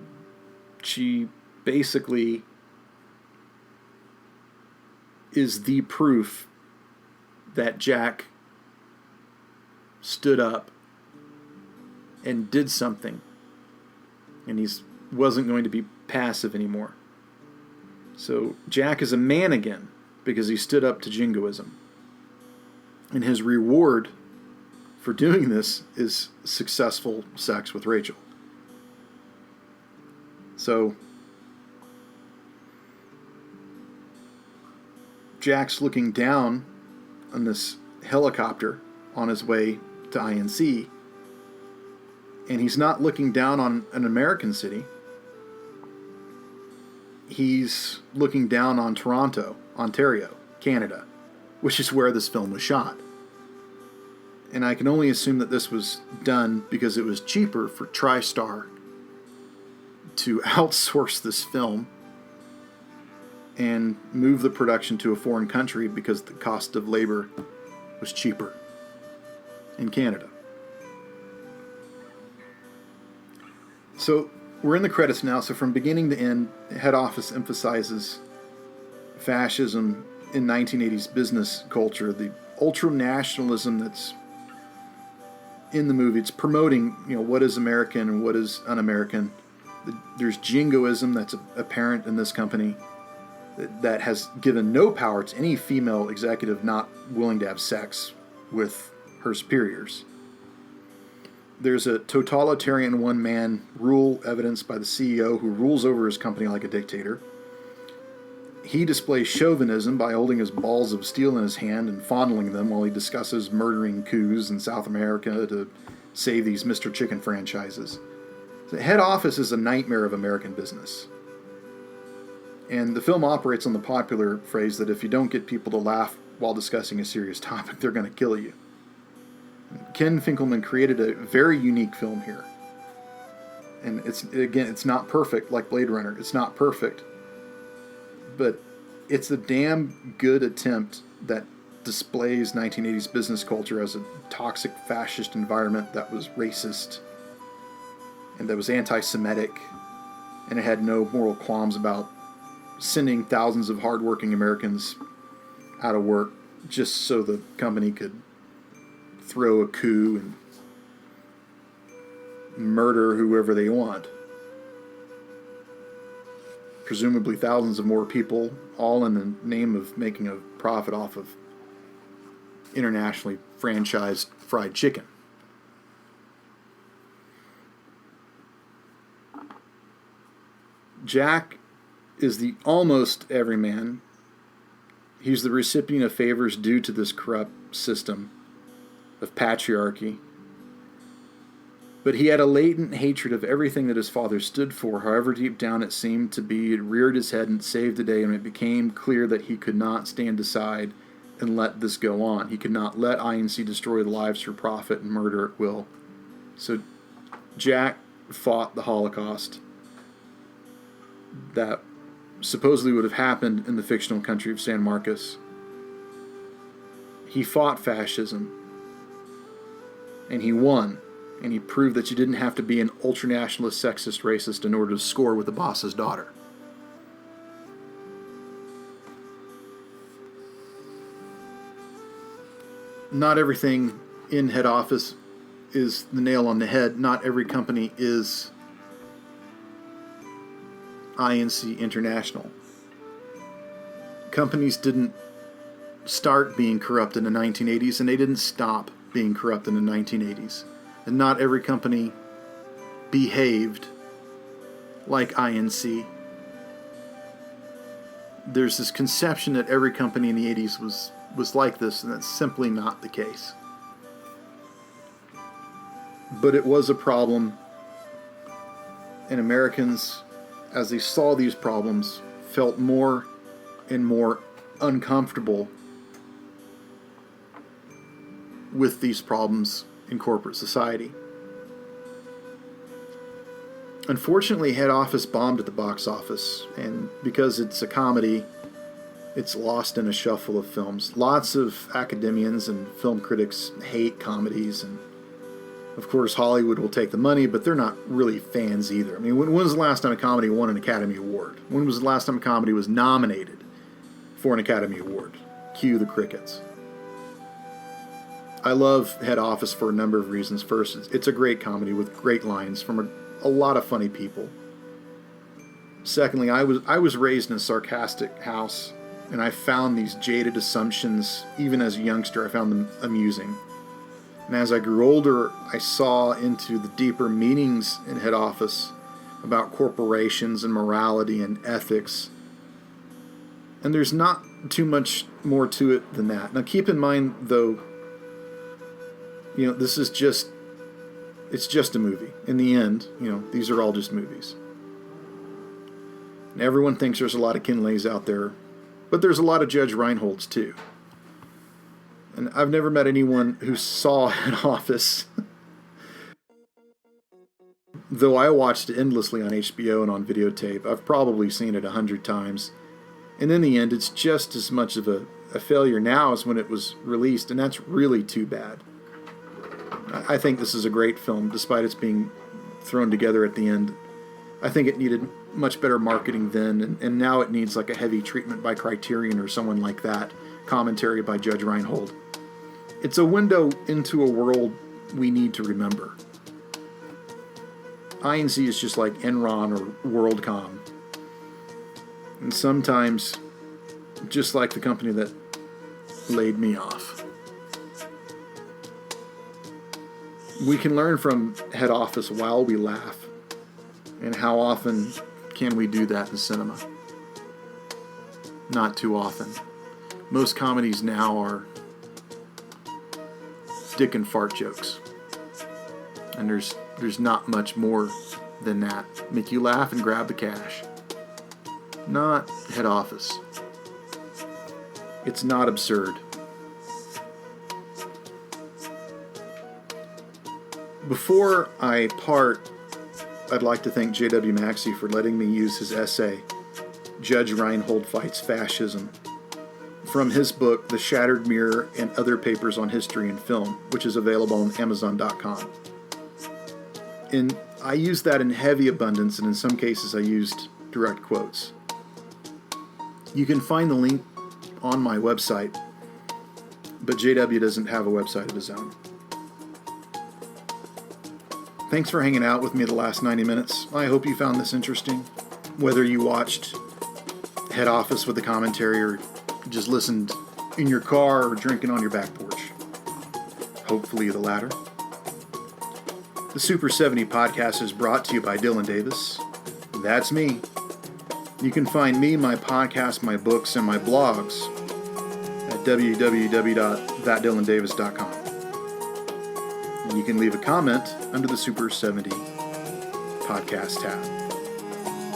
she basically is the proof that Jack stood up and did something, and he wasn't going to be passive anymore. So Jack is a man again because he stood up to jingoism. And his reward for doing this is successful sex with Rachel. So Jack's looking down on this helicopter on his way to INC, and he's not looking down on an American city. He's looking down on Toronto, Ontario, Canada, which is where this film was shot. And I can only assume that this was done because it was cheaper for TriStar to outsource this film and move the production to a foreign country because the cost of labor was cheaper in Canada. So we're in the credits now. So from beginning to end, head office emphasizes fascism in 1980s business culture, the ultra-nationalism that's in the movie. It's promoting, what is American and what is un-American. There's jingoism that's apparent in this company that has given no power to any female executive not willing to have sex with her superiors. There's a totalitarian one-man rule evidenced by the CEO who rules over his company like a dictator. He displays chauvinism by holding his balls of steel in his hand and fondling them while he discusses murdering coups in South America to save these Mr. Chicken franchises. The head office is a nightmare of American business. And the film operates on the popular phrase that if you don't get people to laugh while discussing a serious topic, they're going to kill you. Ken Finkleman created a very unique film here. And it's not perfect like Blade Runner. It's not perfect. But it's a damn good attempt that displays 1980s business culture as a toxic fascist environment that was racist and that was anti-Semitic, and it had no moral qualms about sending thousands of hardworking Americans out of work just so the company could throw a coup and murder whoever they want. Presumably thousands of more people, all in the name of making a profit off of internationally franchised fried chicken. Jack is the almost everyman. He's the recipient of favors due to this corrupt system of patriarchy. But he had a latent hatred of everything that his father stood for, however deep down it seemed to be. It reared his head and saved the day, and it became clear that he could not stand aside and let this go on. He could not let INC destroy the lives for profit and murder at will. So Jack fought the Holocaust that supposedly would have happened in the fictional country of San Marcos. He fought fascism, and he won. And he proved that you didn't have to be an ultranationalist, sexist, racist in order to score with the boss's daughter. Not everything in head office is the nail on the head. Not every company is INC International. Companies didn't start being corrupt in the 1980s, and they didn't stop being corrupt in the 1980s. And not every company behaved like INC. There's this conception that every company in the 80s was like this, and that's simply not the case. But it was a problem, and Americans, as they saw these problems, felt more and more uncomfortable with these problems in corporate society. Unfortunately, head office bombed at the box office, and because it's a comedy, it's lost in a shuffle of films. Lots of academians and film critics hate comedies, and of course Hollywood will take the money, but they're not really fans either. I mean, when was the last time a comedy won an Academy Award? When was the last time a comedy was nominated for an Academy Award? Cue the crickets. I love Head Office for a number of reasons. First, it's a great comedy with great lines from a lot of funny people. Secondly, I was raised in a sarcastic house, and I found these jaded assumptions, even as a youngster, I found them amusing. And as I grew older, I saw into the deeper meanings in Head Office about corporations and morality and ethics. And there's not too much more to it than that. Now keep in mind, though, this is it's just a movie. In the end, these are all just movies. And everyone thinks there's a lot of Kinleys out there, but there's a lot of Judge Reinholds too. And I've never met anyone who saw Head Office Though I watched it endlessly on HBO and on videotape, I've probably seen it 100 times. And in the end, it's just as much of a failure now as when it was released, and that's really too bad. I think this is a great film, despite its being thrown together at the end. I think it needed much better marketing then, and now it needs like a heavy treatment by Criterion or someone like that, commentary by Judge Reinhold. It's a window into a world we need to remember. INC is just like Enron or WorldCom. And sometimes, just like the company that laid me off. We can learn from head office while we laugh. And how often can we do that in cinema? Not too often. Most comedies now are dick and fart jokes. And there's not much more than that. Make you laugh and grab the cash. Not head office. It's not absurd. Before I part, I'd like to thank J.W. Maxey for letting me use his essay, Judge Reinhold Fights Fascism, from his book, The Shattered Mirror and Other Papers on History and Film, which is available on Amazon.com. And I used that in heavy abundance, and in some cases I used direct quotes. You can find the link on my website, but JW doesn't have a website of his own. Thanks for hanging out with me the last 90 minutes. I hope you found this interesting. Whether you watched Head Office with the commentary or just listened in your car or drinking on your back porch. Hopefully the latter. The Super 70 podcast is brought to you by Dylan Davis. That's me. You can find me, my podcast, my books, and my blogs at www.thatdylandavis.com. And you can leave a comment under the Super 70 podcast tab.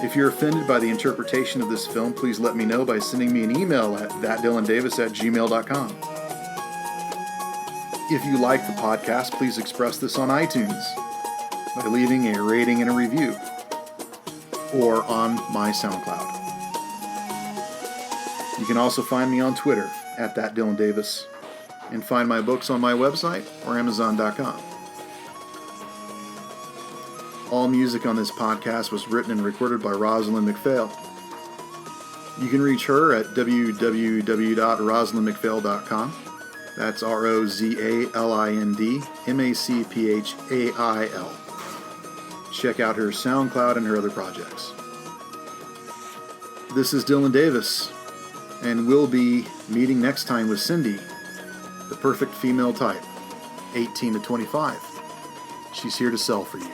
If you're offended by the interpretation of this film, please let me know by sending me an email at thatdylandavis@gmail.com. If you like the podcast, please express this on iTunes by leaving a rating and a review, or on my SoundCloud. You can also find me on Twitter at thatdylandavis, and find my books on my website or Amazon.com. All music on this podcast was written and recorded by Rosalind McPhail. You can reach her at www.rosalindmcphail.com. That's ROZALINDMACPHAIL. Check out her SoundCloud and her other projects. This is Dylan Davis, and we'll be meeting next time with Cindy, the perfect female type, 18 to 25. She's here to sell for you.